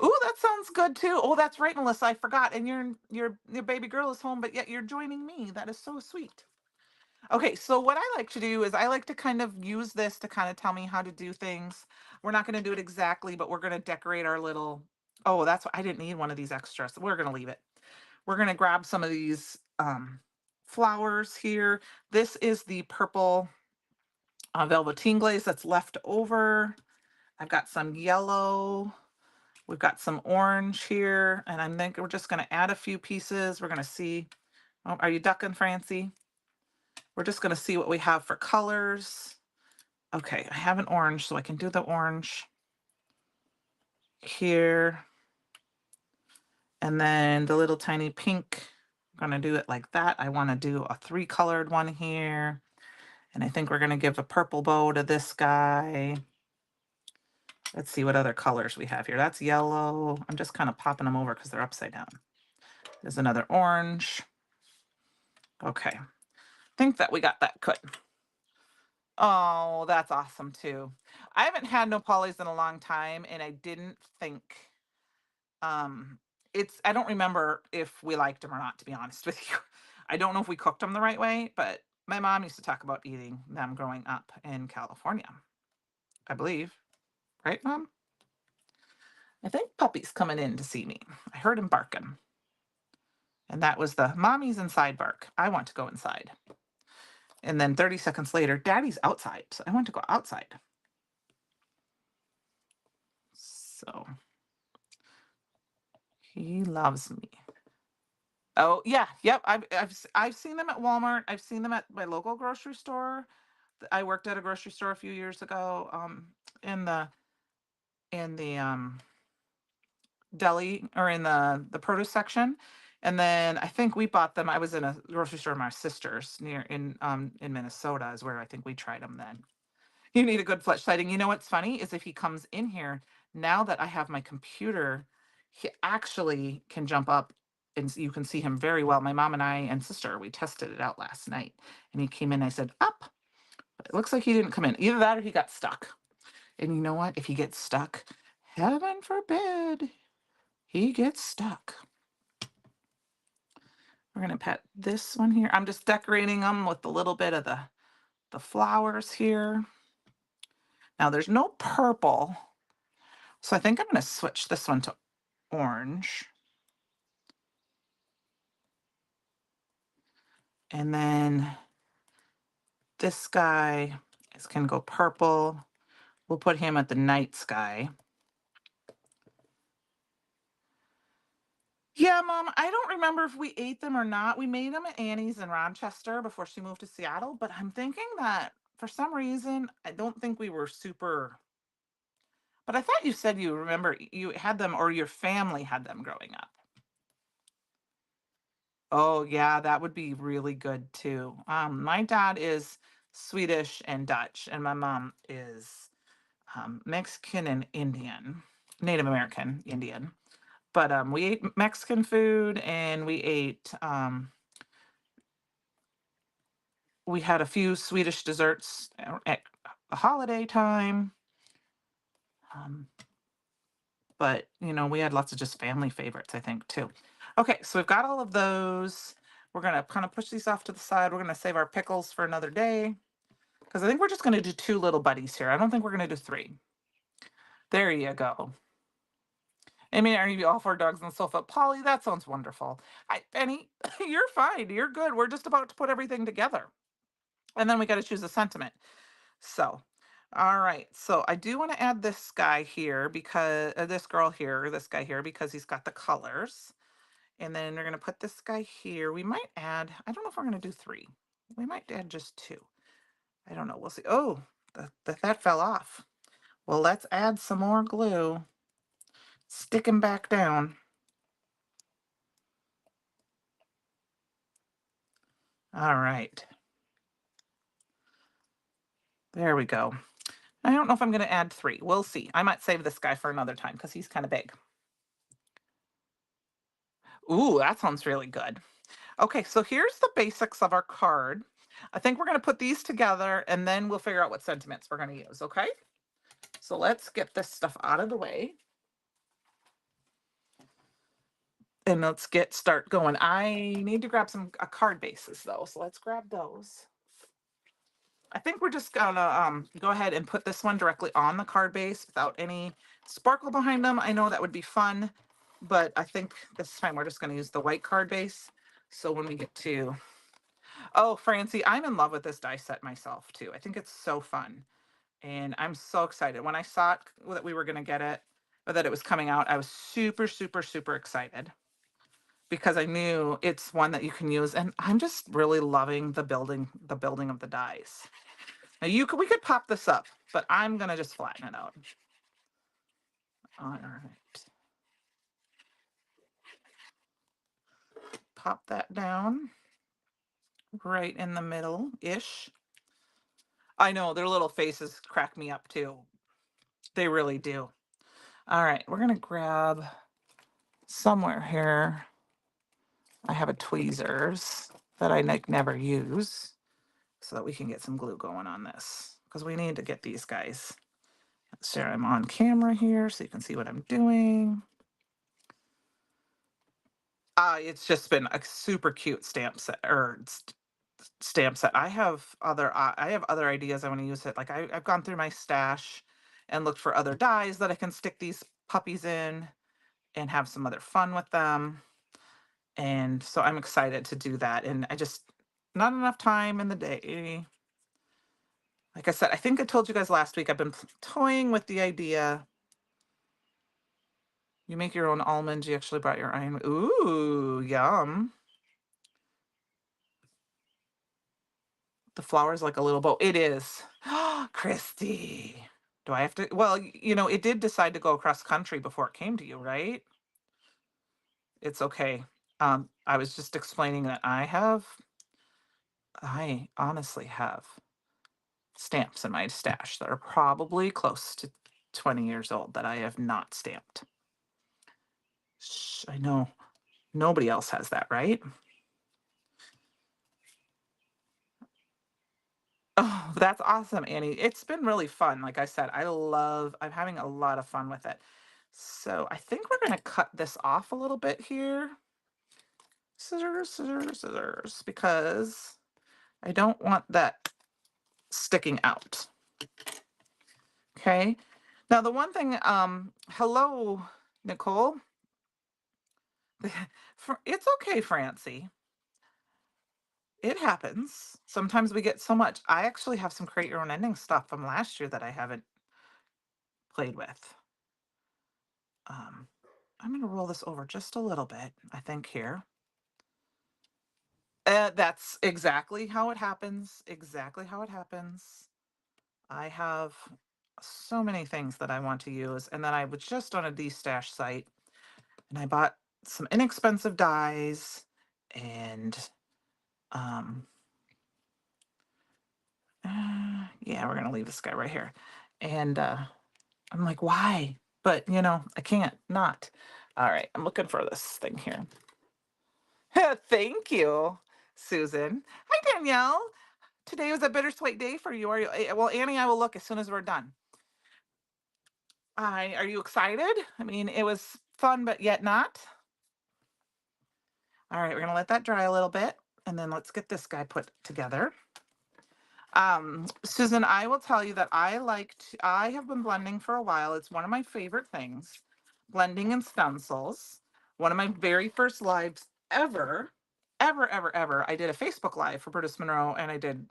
Speaker 1: ooh, that sounds good too. Oh, that's right, Melissa. I forgot. And your baby girl is home, but yet you're joining me. That is so sweet. Okay, so what I like to do is I like to kind of use this to kind of tell me how to do things. We're not going to do it exactly, but we're going to decorate our little. Oh, that's what I didn't need one of these extras. We're going to leave it. We're going to grab some of these flowers here. This is the purple velveteen glaze that's left over. I've got some yellow. We've got some orange here, and I think we're just going to add a few pieces. We're going to see. Oh, are you ducking, Francie? We're just going to see what we have for colors. Okay, I have an orange, so I can do the orange here. And then the little tiny pink, I'm gonna do it like that. I wanna do a 3-colored one here. And I think we're gonna give a purple bow to this guy. Let's see what other colors we have here. That's yellow. I'm just kind of popping them over because they're upside down. There's another orange. Okay, think that we got that good. Oh, that's awesome too. I haven't had no polys in a long time, and I didn't think Um, it's I don't remember if we liked them or not, to be honest with you. I don't know if we cooked them the right way, but my mom used to talk about eating them growing up in California, I believe. Right, Mom? I think Puppy's coming in to see me. I heard him barking. And that was the mommy's inside bark. I want to go inside. And then 30 seconds later, Daddy's outside. So I want to go outside. So he loves me. Oh yeah, yep. I've seen them at Walmart. I've seen them at my local grocery store. I worked at a grocery store a few years ago, in the deli or in the produce section, and then I think we bought them. I was in a grocery store of my sister's near in Minnesota is where I think we tried them then. You need a good flesh sighting. You know what's funny is if he comes in here now that I have my computer, he actually can jump up and you can see him very well. My mom and I and sister we tested it out last night, and he came in. I said up. It looks like he didn't come in. Either that or he got stuck. And you know what? If he gets stuck, heaven forbid he gets stuck. We're gonna pet this one here. I'm just decorating them with a little bit of the flowers here. Now there's no purple, so I think I'm gonna switch this one to orange. And then this guy is gonna go purple. We'll put him at the night sky. Yeah, Mom, I don't remember if we ate them or not. We made them at Annie's in Rochester before she moved to Seattle, but I'm thinking that for some reason, I don't think we were super. But I thought you said you remember you had them or your family had them growing up. Oh, yeah, that would be really good too. My dad is Swedish and Dutch, and my mom is Mexican and Indian, Native American Indian. But we ate Mexican food, and we had a few Swedish desserts at the holiday time. Um, but we had lots of just family favorites, I think, too. Okay, so we've got all of those. We're gonna kind of push these off to the side. We're gonna save our pickles for another day because I think we're just gonna do two little buddies here. I don't think we're gonna do three. There you go. I mean, are you all four dogs on the sofa? Polly, that sounds wonderful. Benny, you're fine. You're good. We're just about to put everything together. And then we got to choose a sentiment. So, all right. So I do want to add this guy here because this girl here, this guy here, because he's got the colors. And then we're going to put this guy here. We might add, I don't know if we're going to do three. We might add just two. I don't know. We'll see. Oh, that fell off. Well, let's add some more glue. Stick him back down. All right. There we go. I don't know if I'm going to add three. We'll see. I might save this guy for another time because he's kind of big. Ooh, that sounds really good. Okay, so here's the basics of our card. I think we're going to put these together and then we'll figure out what sentiments we're going to use, okay? So let's get this stuff out of the way. And let's start going. I need to grab some card bases though, so let's grab those. I think we're just gonna go ahead and put this one directly on the card base without any sparkle behind them. I know that would be fun, but I think this time we're just gonna use the white card base. So when we get to, oh, Francie, I'm in love with this die set myself too. I think it's so fun. And I'm so excited. When I saw that we were gonna get it, or that it was coming out, I was super, super, super excited because I knew it's one that you can use. And I'm just really loving the building of the dies. Now we could pop this up, but I'm gonna just flatten it out. All right. Pop that down right in the middle-ish. I know their little faces crack me up too. They really do. All right, we're gonna grab somewhere here. I have a tweezers that I never use so that we can get some glue going on this because we need to get these guys. Share I'm on camera here so you can see what I'm doing. It's just been a super cute stamp set or stamp set. I have other ideas I want to use it. Like I've gone through my stash and looked for other dies that I can stick these puppies in and have some other fun with them. And so I'm excited to do that. And I just not enough time in the day. Like I said, I think I told you guys last week I've been toying with the idea. You make your own almonds. You actually brought your own. Ooh, yum. The flower's like a little bow. It is. Christy. Do I have to? Well, it did decide to go across country before it came to you, right? It's okay. I was just explaining that I honestly have stamps in my stash that are probably close to 20 years old that I have not stamped. Shh, I know nobody else has that, right? Oh, that's awesome, Annie. It's been really fun. Like I said, I'm having a lot of fun with it. So I think we're going to cut this off a little bit here. Scissors, scissors, scissors, because I don't want that sticking out. Okay. Now the one thing, hello, Nicole. It's okay, Francie. It happens. Sometimes we get so much. I actually have some create your own ending stuff from last year that I haven't played with. I'm going to roll this over just a little bit, I think here. That's exactly how it happens. Exactly how it happens. I have so many things that I want to use. And then I was just on a D-stash site and I bought some inexpensive dies and Yeah, we're gonna leave this guy right here. And I'm like, why? But I can't not. All right, I'm looking for this thing here. Thank you, Susan. Hi, Danielle. Today was a bittersweet day for you. Are you? Well, Annie, I will look as soon as we're done. Are you excited? I mean, it was fun, but yet not. All right, we're gonna let that dry a little bit, and then let's get this guy put together. Susan, I will tell you that I have been blending for a while. It's one of my favorite things, blending and stencils. One of my very first lives ever, ever, ever, ever. I did a Facebook Live for Brutus Monroe, and I did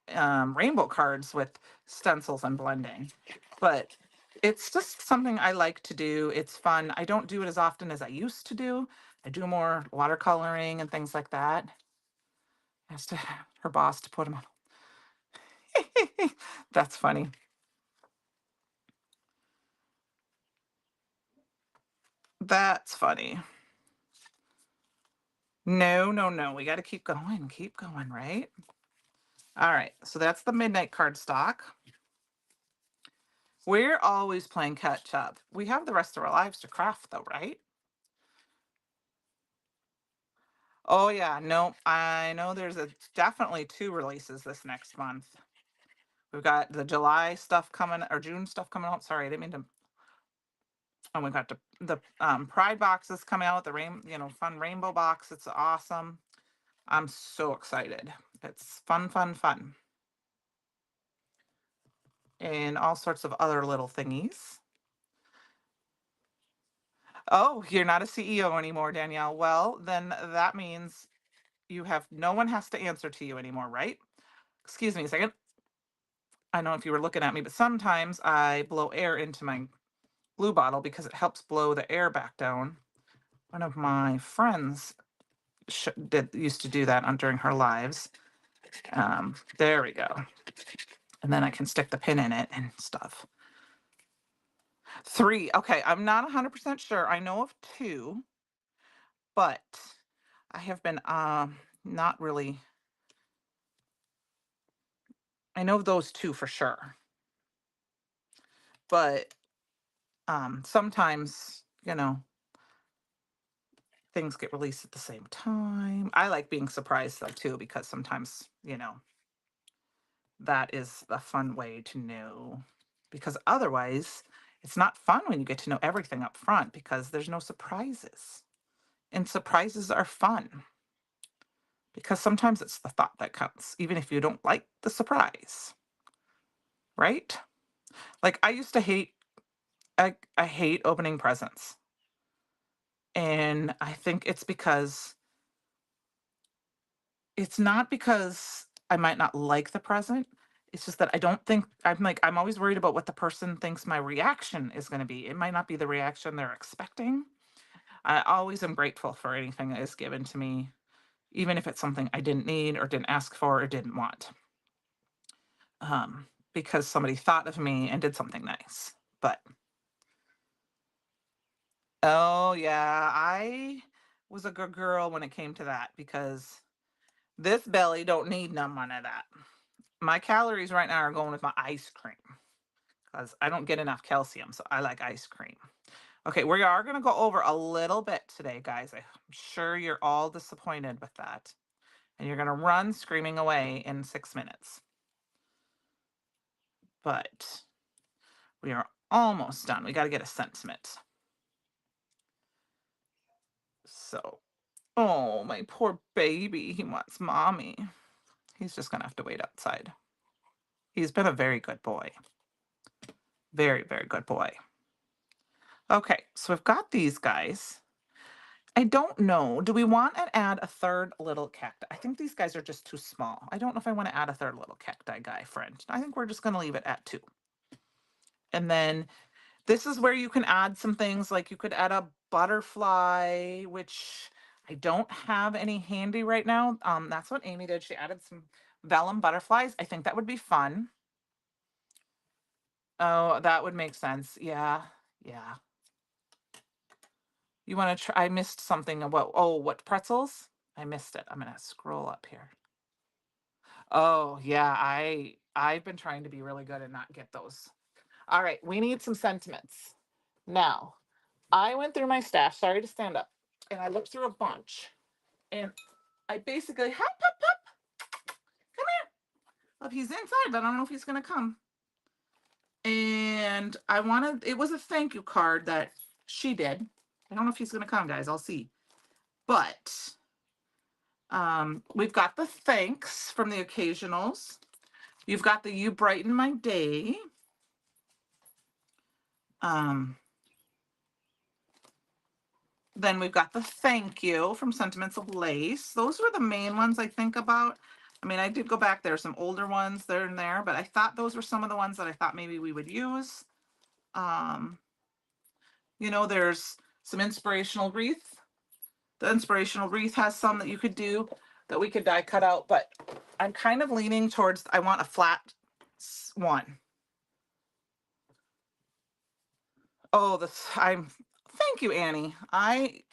Speaker 1: rainbow cards with stencils and blending. But it's just something I like to do. It's fun. I don't do it as often as I used to do. I do more watercoloring and things like that. Asked her boss to put them on. That's funny. That's funny. No, no, no. We got to keep going, right? All right. So that's the midnight card stock. We're always playing catch up. We have the rest of our lives to craft, though, right? Oh, yeah. No, I know there's definitely two releases this next month. We've got the July stuff coming or June stuff coming out. Sorry, I didn't mean to. Oh, we got the Pride boxes coming out, the fun rainbow box. It's awesome. I'm so excited. It's fun, fun, fun. And all sorts of other little thingies. Oh, you're not a CEO anymore, Danielle. Well, then that means no one has to answer to you anymore, right? Excuse me a second. I don't know if you were looking at me, but sometimes I blow air into my glue bottle because it helps blow the air back down. One of my friends used to do that during her lives. There we go. And then I can stick the pin in it and stuff. 3. Okay, I'm not 100% sure. I know of 2, but I have been not really. I know those 2 for sure. But sometimes, things get released at the same time. I like being surprised though too because sometimes, that is a fun way to know because otherwise it's not fun when you get to know everything up front because there's no surprises. And surprises are fun because sometimes it's the thought that counts, even if you don't like the surprise, right? Like I used to I hate opening presents. And I think it's not because I might not like the present. It's just that I don't think I'm always worried about what the person thinks my reaction is going to be. It might not be the reaction they're expecting. I always am grateful for anything that is given to me, even if it's something I didn't need or didn't ask for or didn't want. Because somebody thought of me and did something nice. But oh yeah, I was a good girl when it came to that because this belly don't need none of that. My calories right now are going with my ice cream because I don't get enough calcium, so I like ice cream. Okay, we are going to go over a little bit today, guys. I'm sure you're all disappointed with that. And you're going to run screaming away in 6 minutes. But we are almost done. We got to get a sentiment. So, oh, my poor baby. He wants mommy. He's just going to have to wait outside. He's been a very good boy. Very, very good boy. Okay, so we've got these guys. I don't know. Do we want to add a third little cacti? I think these guys are just too small. I don't know if I want to add a third little cacti guy friend. I think we're just going to leave it at 2. And then this is where you can add some things like you could add a butterfly, which I don't have any handy right now. That's what Amy did. She added some vellum butterflies. I think that would be fun. Oh, that would make sense. Yeah. Yeah. You want to try? I missed something about, what pretzels? I missed it. I'm going to scroll up here. Oh, yeah. I've been trying to be really good and not get those. All right, we need some sentiments. Now, I went through my stash, sorry to stand up, and I looked through a bunch. And I basically, hi, pup, pup, come here. Well, he's inside, but I don't know if he's going to come. And I wanted, it was a thank you card that she did. I don't know if he's going to come, guys. I'll see. But we've got the thanks from the occasionals. You've got the you brighten my day. Then we've got the thank you from Sentiments of Lace. Those were the main ones I think about. I mean, I did go back. There are some older ones there and there, but I thought those were some of the ones that I thought maybe we would use. You know, there's some inspirational wreath. The inspirational wreath has some that you could do that we could die cut out, but I'm kind of leaning towards, I want a flat one. Oh, thank you, Annie.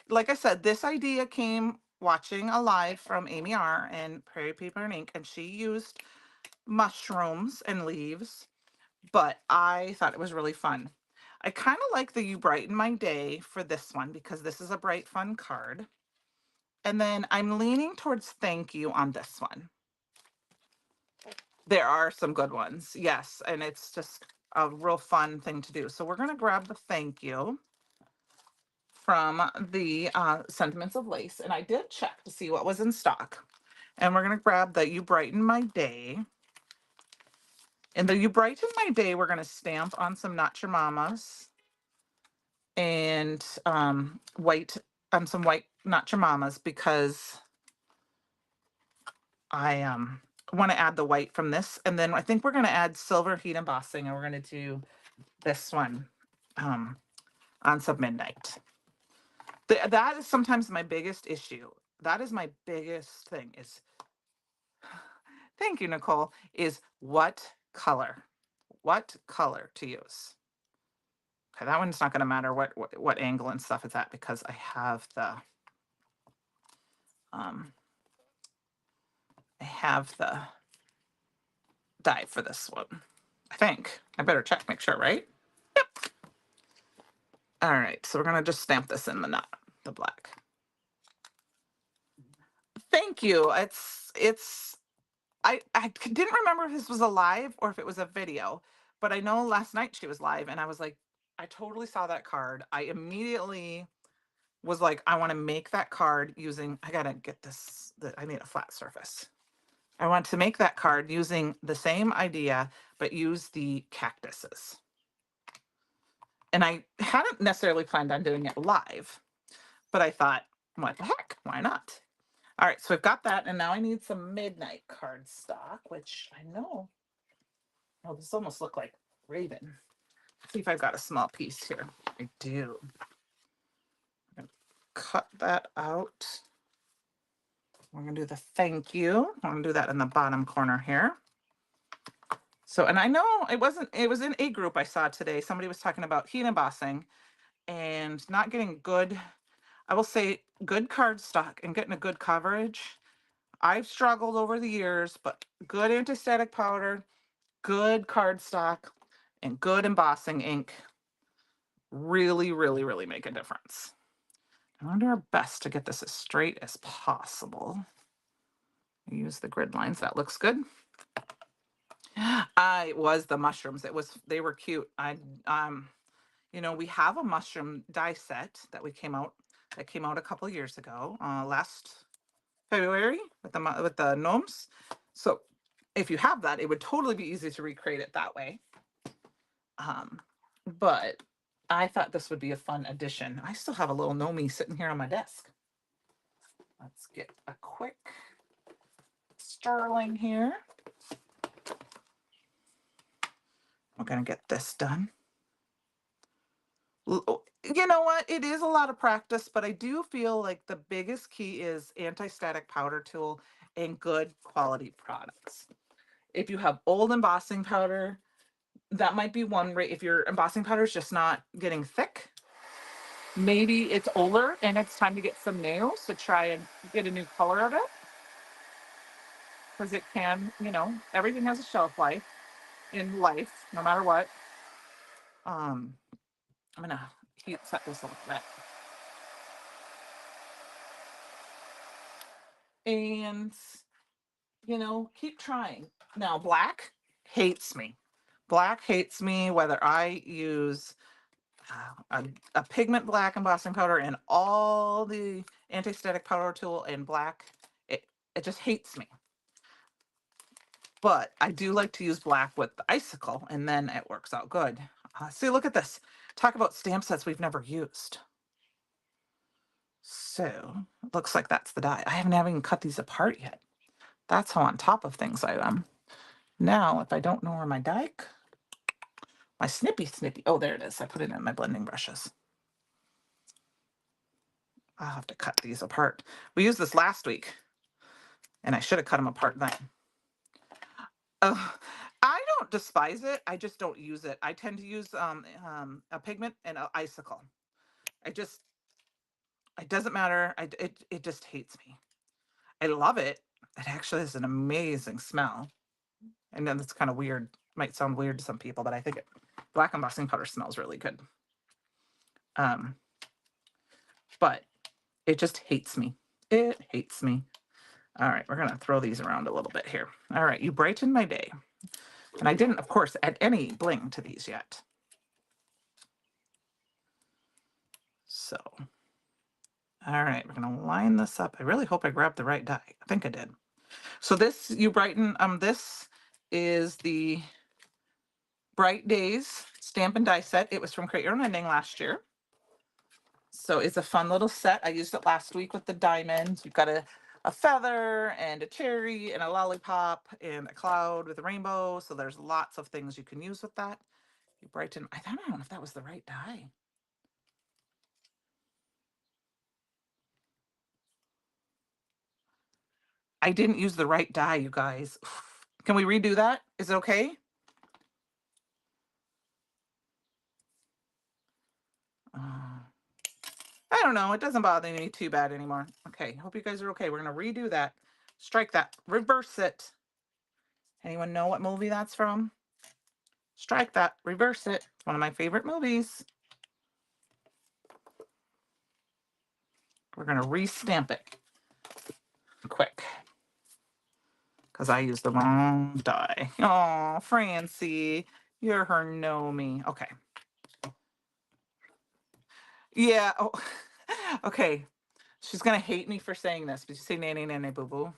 Speaker 1: Like I said, this idea came watching a live from Amy R. and Prairie Paper and Ink, and she used mushrooms and leaves, but I thought it was really fun. I kind of like the You Brighten My Day for this one because this is a bright, fun card. And then I'm leaning towards thank you on this one. There are some good ones, yes, and it's just a real fun thing to do. So we're going to grab the thank you from the Sentiments of Lace, and I did check to see what was in stock. And we're going to grab the You Brighten My Day. And the You Brighten My Day, we're going to stamp on some Not Your Mamas and white, on some white Not Your Mamas, because I want to add the white from this. And then I think we're going to add silver heat embossing, and we're going to do this one on some midnight. That is sometimes my biggest issue. That is my biggest thing is, thank you, Nicole, is what color to use. Okay, that one's not going to matter what angle and stuff it's at, because I have the die for this one. I think I better check, make sure, right? Yep. All right, so we're going to just stamp this in the black. Thank you. I didn't remember if this was a live or if it was a video, but I know last night she was live, and I was like, I totally saw that card. I immediately was like, I want to make that card using, I gotta get this, I need a flat surface. I want to make that card using the same idea, but use the cactuses. And I hadn't necessarily planned on doing it live, but I thought, what the heck, why not? All right, so I've got that, and now I need some midnight cardstock, which I know, oh, this almost look like Raven. Let's see if I've got a small piece here. I do. I'm gonna cut that out. We're gonna do the thank you. I'm gonna do that in the bottom corner here. So, and I know it was in a group I saw today. Somebody was talking about heat embossing and not getting good, I will say good cardstock and getting a good coverage. I've struggled over the years, but good anti-static powder, good cardstock, and good embossing ink really, really, really make a difference. I'm gonna do our best to get this as straight as possible. Use the grid lines, that looks good. It was the mushrooms. They were cute. You know, we have a mushroom die set that came out a couple of years ago, last February with the gnomes. So if you have that, it would totally be easy to recreate it that way. But I thought this would be a fun addition. I still have a little gnomie sitting here on my desk. Let's get a quick sterling here. We're gonna get this done. You know what? It is a lot of practice, but I do feel like the biggest key is anti-static powder tool and good quality products. If you have old embossing powder, that might be one way. If your embossing powder is just not getting thick, maybe it's older and it's time to get some new, so try and get a new color of it. because it can, everything has a shelf life in life, no matter what. Um, I'm gonna set this a little bit, and keep trying. Now, black hates me. Black hates me whether I use a pigment black embossing powder and all the anti-static powder tool in black. It just hates me. But I do like to use black with the icicle, and then it works out good. See, look at this. Talk about stamp sets we've never used. So it looks like that's the die. I haven't even cut these apart yet. That's how on top of things I am. Now, if I don't know where my snippy, oh, there it is. I put it in my blending brushes. I'll have to cut these apart. We used this last week, and I should have cut them apart then. I don't despise it. I just don't use it. I tend to use a pigment and an icicle. It doesn't matter. It just hates me. I love it. It actually has an amazing smell. And then it's kind of weird. Might sound weird to some people, but I think black embossing powder smells really good. But it just hates me. It hates me. All right, we're gonna throw these around a little bit here. All right, you brighten my day. And I didn't, of course, add any bling to these yet. So, all right, we're gonna line this up. I really hope I grabbed the right die. I think I did. So this, you brighten, this is the Bright Days stamp and die set. It was from Create Your Own Ending last year. So it's a fun little set. I used it last week with the diamonds. You've got a feather and a cherry and a lollipop and a cloud with a rainbow. So there's lots of things you can use with that. You brighten. I don't know if that was the right die. I didn't use the right die, you guys. Can we redo that? Is it okay? I don't know. It doesn't bother me too bad anymore. Okay. Hope you guys are okay. We're going to redo that. Strike that. Reverse it. Anyone know what movie that's from? Strike that. Reverse it. It's one of my favorite movies. We're going to restamp it quick because I used the wrong die. Oh, Francie, you're her know me. Okay. Yeah. Oh, okay. She's going to hate me for saying this, but you say nanny, nanny, boo boo.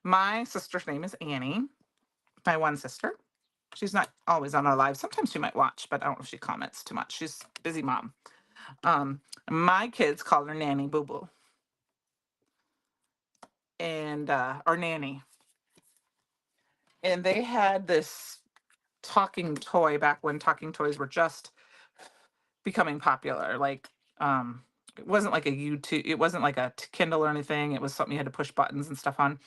Speaker 1: My sister's name is Annie, my one sister. She's not always on our lives. Sometimes she might watch, but I don't know if she comments too much. She's a busy mom. My kids call her Nanny Boo Boo. And or Nanny. And they had this talking toy back when talking toys were just becoming popular. Like it wasn't like a YouTube, it wasn't like a Kindle or anything. It was something you had to push buttons and stuff on.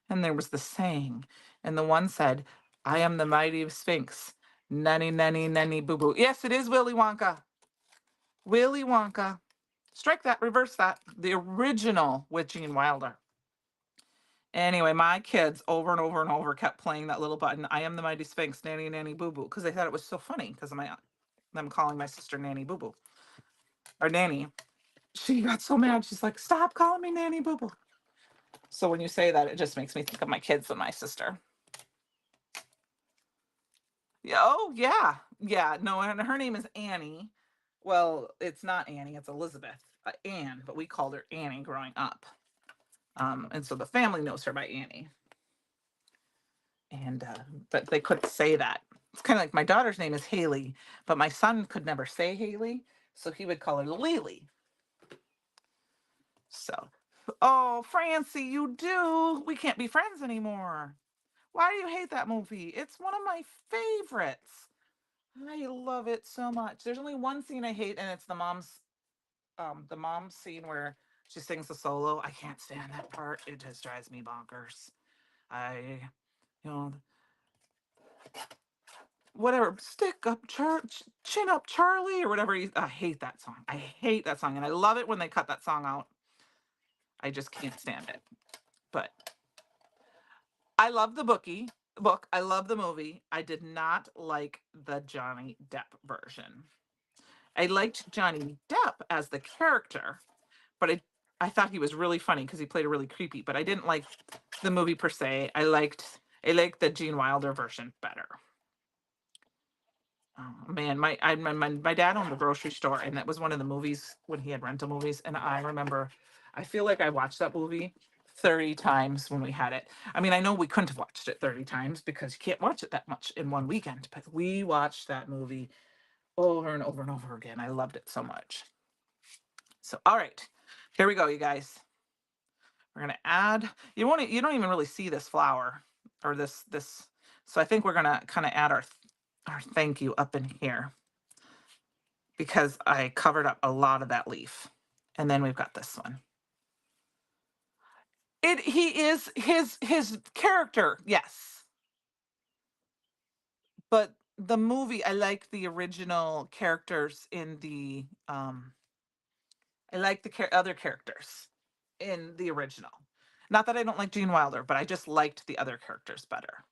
Speaker 1: And there was the saying, and the one said, "I am the mighty Sphinx. Nanny, nanny, nanny, boo boo." Yes, it is Willy Wonka. Willy Wonka. Strike that, reverse that. The original with Gene Wilder. Anyway, my kids over and over and over kept playing that little button. I am the mighty Sphinx, nanny, nanny, boo boo, because they thought it was so funny because of them calling my sister Nanny Boo Boo or Nanny. She got so mad. She's like, "Stop calling me Nanny Boo Boo." So when you say that, it just makes me think of my kids and my sister. Yeah. Oh, yeah. Yeah. No, and her name is Annie. Well, it's not Annie, it's Elizabeth, Anne, but we called her Annie growing up. And so the family knows her by Annie. And but they couldn't say that. It's kind of like my daughter's name is Haley, but my son could never say Haley, so he would call her Lily. So, oh, Francie, you do. We can't be friends anymore. Why do you hate that movie? It's one of my favorites. I love it so much. There's only one scene I hate, and it's the mom scene where she sings the solo. I can't stand that part. It just drives me bonkers. I, you know, whatever, stick up, chin up, Charlie, or whatever. I hate that song. I hate that song, and I love it when they cut that song out. I just can't stand it. But I love the book. I love the movie. I did not like the Johnny Depp version. I liked Johnny Depp as the character, but I thought he was really funny because he played a really creepy. But I didn't like the movie per se. I liked the Gene Wilder version better. Oh man, my dad owned a grocery store, and that was one of the movies when he had rental movies. And I remember, I feel like I watched that movie 30 times when we had it. I mean, I know we couldn't have watched it 30 times because you can't watch it that much in one weekend, but we watched that movie over and over and over again. I loved it so much. So, all right, here we go, you guys. We're gonna add. You don't even really see this flower or this. So I think we're gonna kind of add our thank you up in here because I covered up a lot of that leaf. And then we've got this one. He is his character, yes. But the movie, I like the original characters in the I like the other characters in the original. Not that I don't like Gene Wilder, but I just liked the other characters better.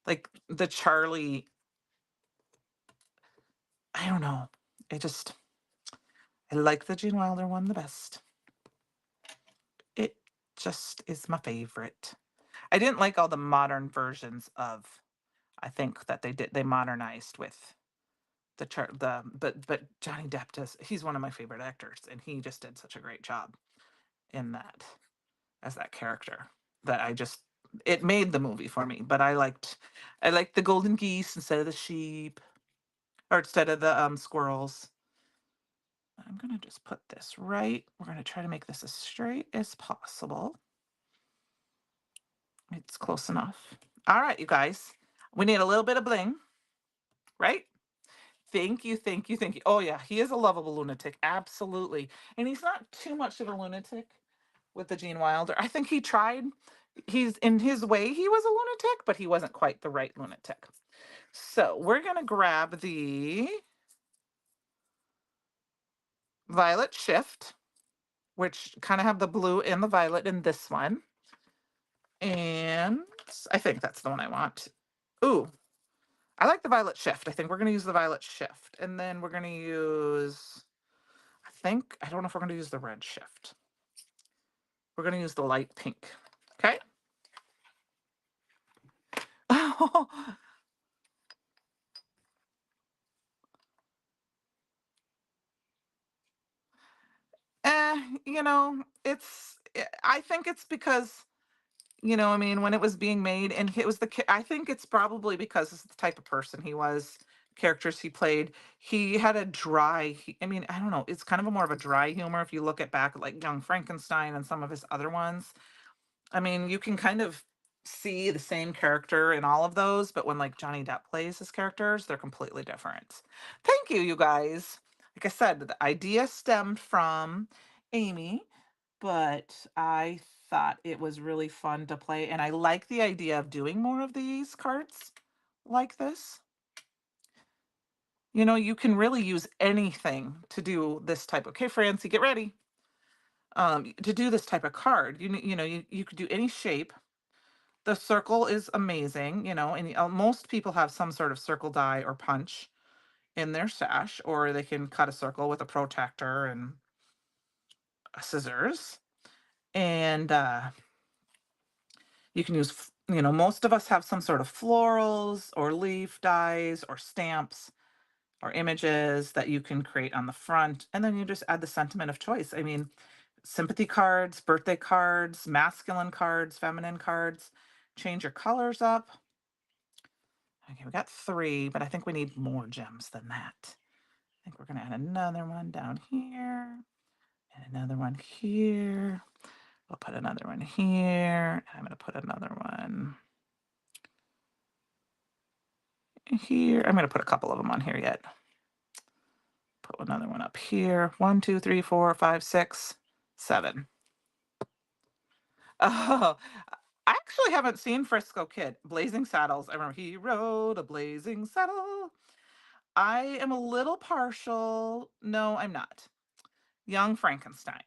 Speaker 1: Like the Charlie, I don't know. I just I like the Gene Wilder one the best. It just is my favorite. I didn't like all the modern versions of. I think that they modernized with but Johnny Depp does. He's one of my favorite actors, and he just did such a great job in that as that character that I just it made the movie for me. But I liked the golden geese instead of the sheep or instead of the squirrels. I'm gonna just put this right. We're gonna try to make this as straight as possible. It's close enough. All right, you guys. We need a little bit of bling, right? Thank you, thank you, thank you. Oh yeah, he is a lovable lunatic, absolutely. And he's not too much of a lunatic with the Gene Wilder. I think he tried. He's in his way, he was a lunatic, but he wasn't quite the right lunatic. So we're gonna grab the violet shift, which kind of have the blue and the violet in this one. And I think that's the one I want. Ooh, I like the violet shift. I think we're going to use the violet shift. And then we're going to use, I don't know if we're going to use the red shift. We're going to use the light pink. Okay. I think it's because I mean, when it was being made, and it was I think it's probably because it's the type of person he was, characters he played. He had a I mean, I don't know. It's kind of a more of a dry humor if you look at back at like Young Frankenstein and some of his other ones. I mean, you can kind of see the same character in all of those, but when like Johnny Depp plays his characters, they're completely different. Thank you, you guys. Like I said, the idea stemmed from Amy, but I thought it was really fun to play, and I like the idea of doing more of these cards like this. You can really use anything to do this type of. Okay, Francie, get ready. To do this type of card, you could do any shape. The circle is amazing, and most people have some sort of circle die or punch in their stash, or they can cut a circle with a protractor and scissors. And you can use, most of us have some sort of florals or leaf dies or stamps or images that you can create on the front. And then you just add the sentiment of choice. I mean, sympathy cards, birthday cards, masculine cards, feminine cards. Change your colors up. Okay, we got 3, but I think we need more gems than that. I think we're going to add another one down here and another one here. We'll put another one here. I'm going to put another one here. I'm going to put a couple of them on here yet. Put another one up here. 1, 2, 3, 4, 5, 6, 7. Oh, I actually haven't seen Frisco Kid. Blazing Saddles. I remember he rode a blazing saddle. I am a little partial. No, I'm not. Young Frankenstein.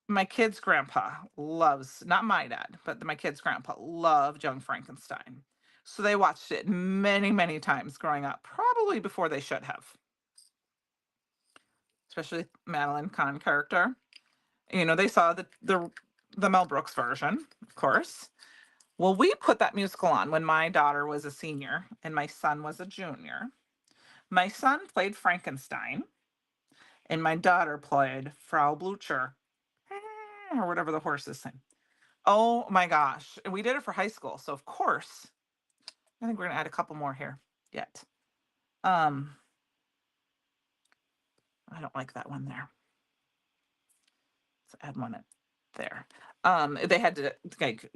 Speaker 1: My kid's grandpa loves, not my dad, but my kid's grandpa loved Young Frankenstein. So they watched it many, many times growing up, probably before they should have, especially Madeline Kahn character. You know, they saw the Mel Brooks version, of course. Well, we put that musical on when my daughter was a senior and my son was a junior. My son played Frankenstein, and my daughter played Frau Blucher, or whatever the horse is saying. Oh my gosh. And we did it for high school. So of course, I think we're gonna add a couple more here yet. Um, I don't like that one there. Let's add one there. They had to, like,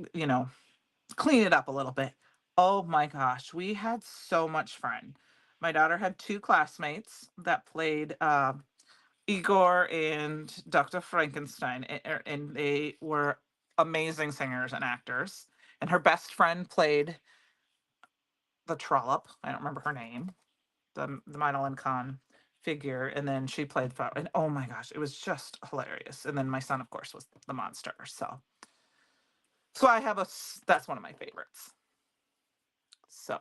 Speaker 1: clean it up a little bit. Oh my gosh, we had so much fun. My daughter had two classmates that played Igor and Dr. Frankenstein, and they were amazing singers and actors. And her best friend played the trollop. I don't remember her name. The Madeline Kahn figure, and then she played and oh my gosh, it was just hilarious. And then my son, of course, was the monster. So I have that's one of my favorites. So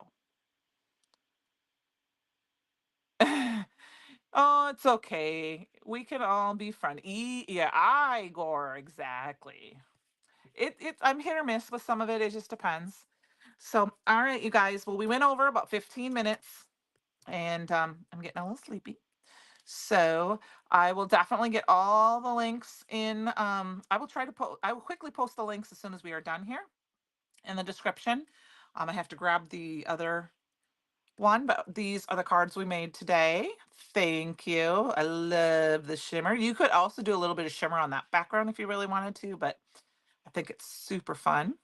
Speaker 1: oh, it's okay. We can all be friends. Yeah, Igor, exactly. I'm hit or miss with some of it. It just depends. So, all right, you guys. Well, we went over about 15 minutes, and I'm getting a little sleepy. So I will definitely get all the links in. I will try to I will quickly post the links as soon as we are done here in the description. I have to grab the other one, but these are the cards we made today. Thank you. I love the shimmer. You could also do a little bit of shimmer on that background if you really wanted to, but I think it's super fun.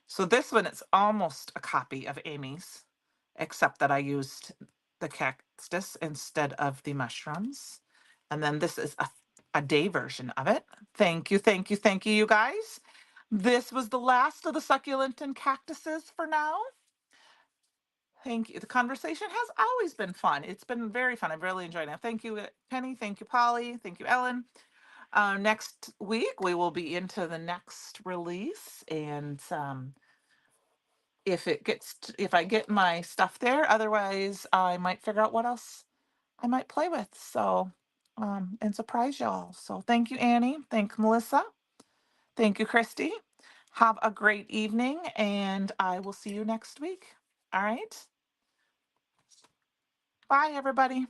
Speaker 1: So this one is almost a copy of Amy's, except that I used the cactus instead of the mushrooms. And then this is a day version of it. Thank you, thank you, thank you, you guys. This was the last of the succulent and cactuses for now. Thank you. The conversation has always been fun. It's been very fun. I've really enjoyed it. Thank you, Penny. Thank you, Polly. Thank you, Ellen. Next week, we will be into the next release, and if I get my stuff there. Otherwise, I might figure out what else I might play with. So, and surprise y'all. So thank you, Annie. Thank Melissa. Thank you, Christy. Have a great evening, and I will see you next week. All right. Bye, everybody.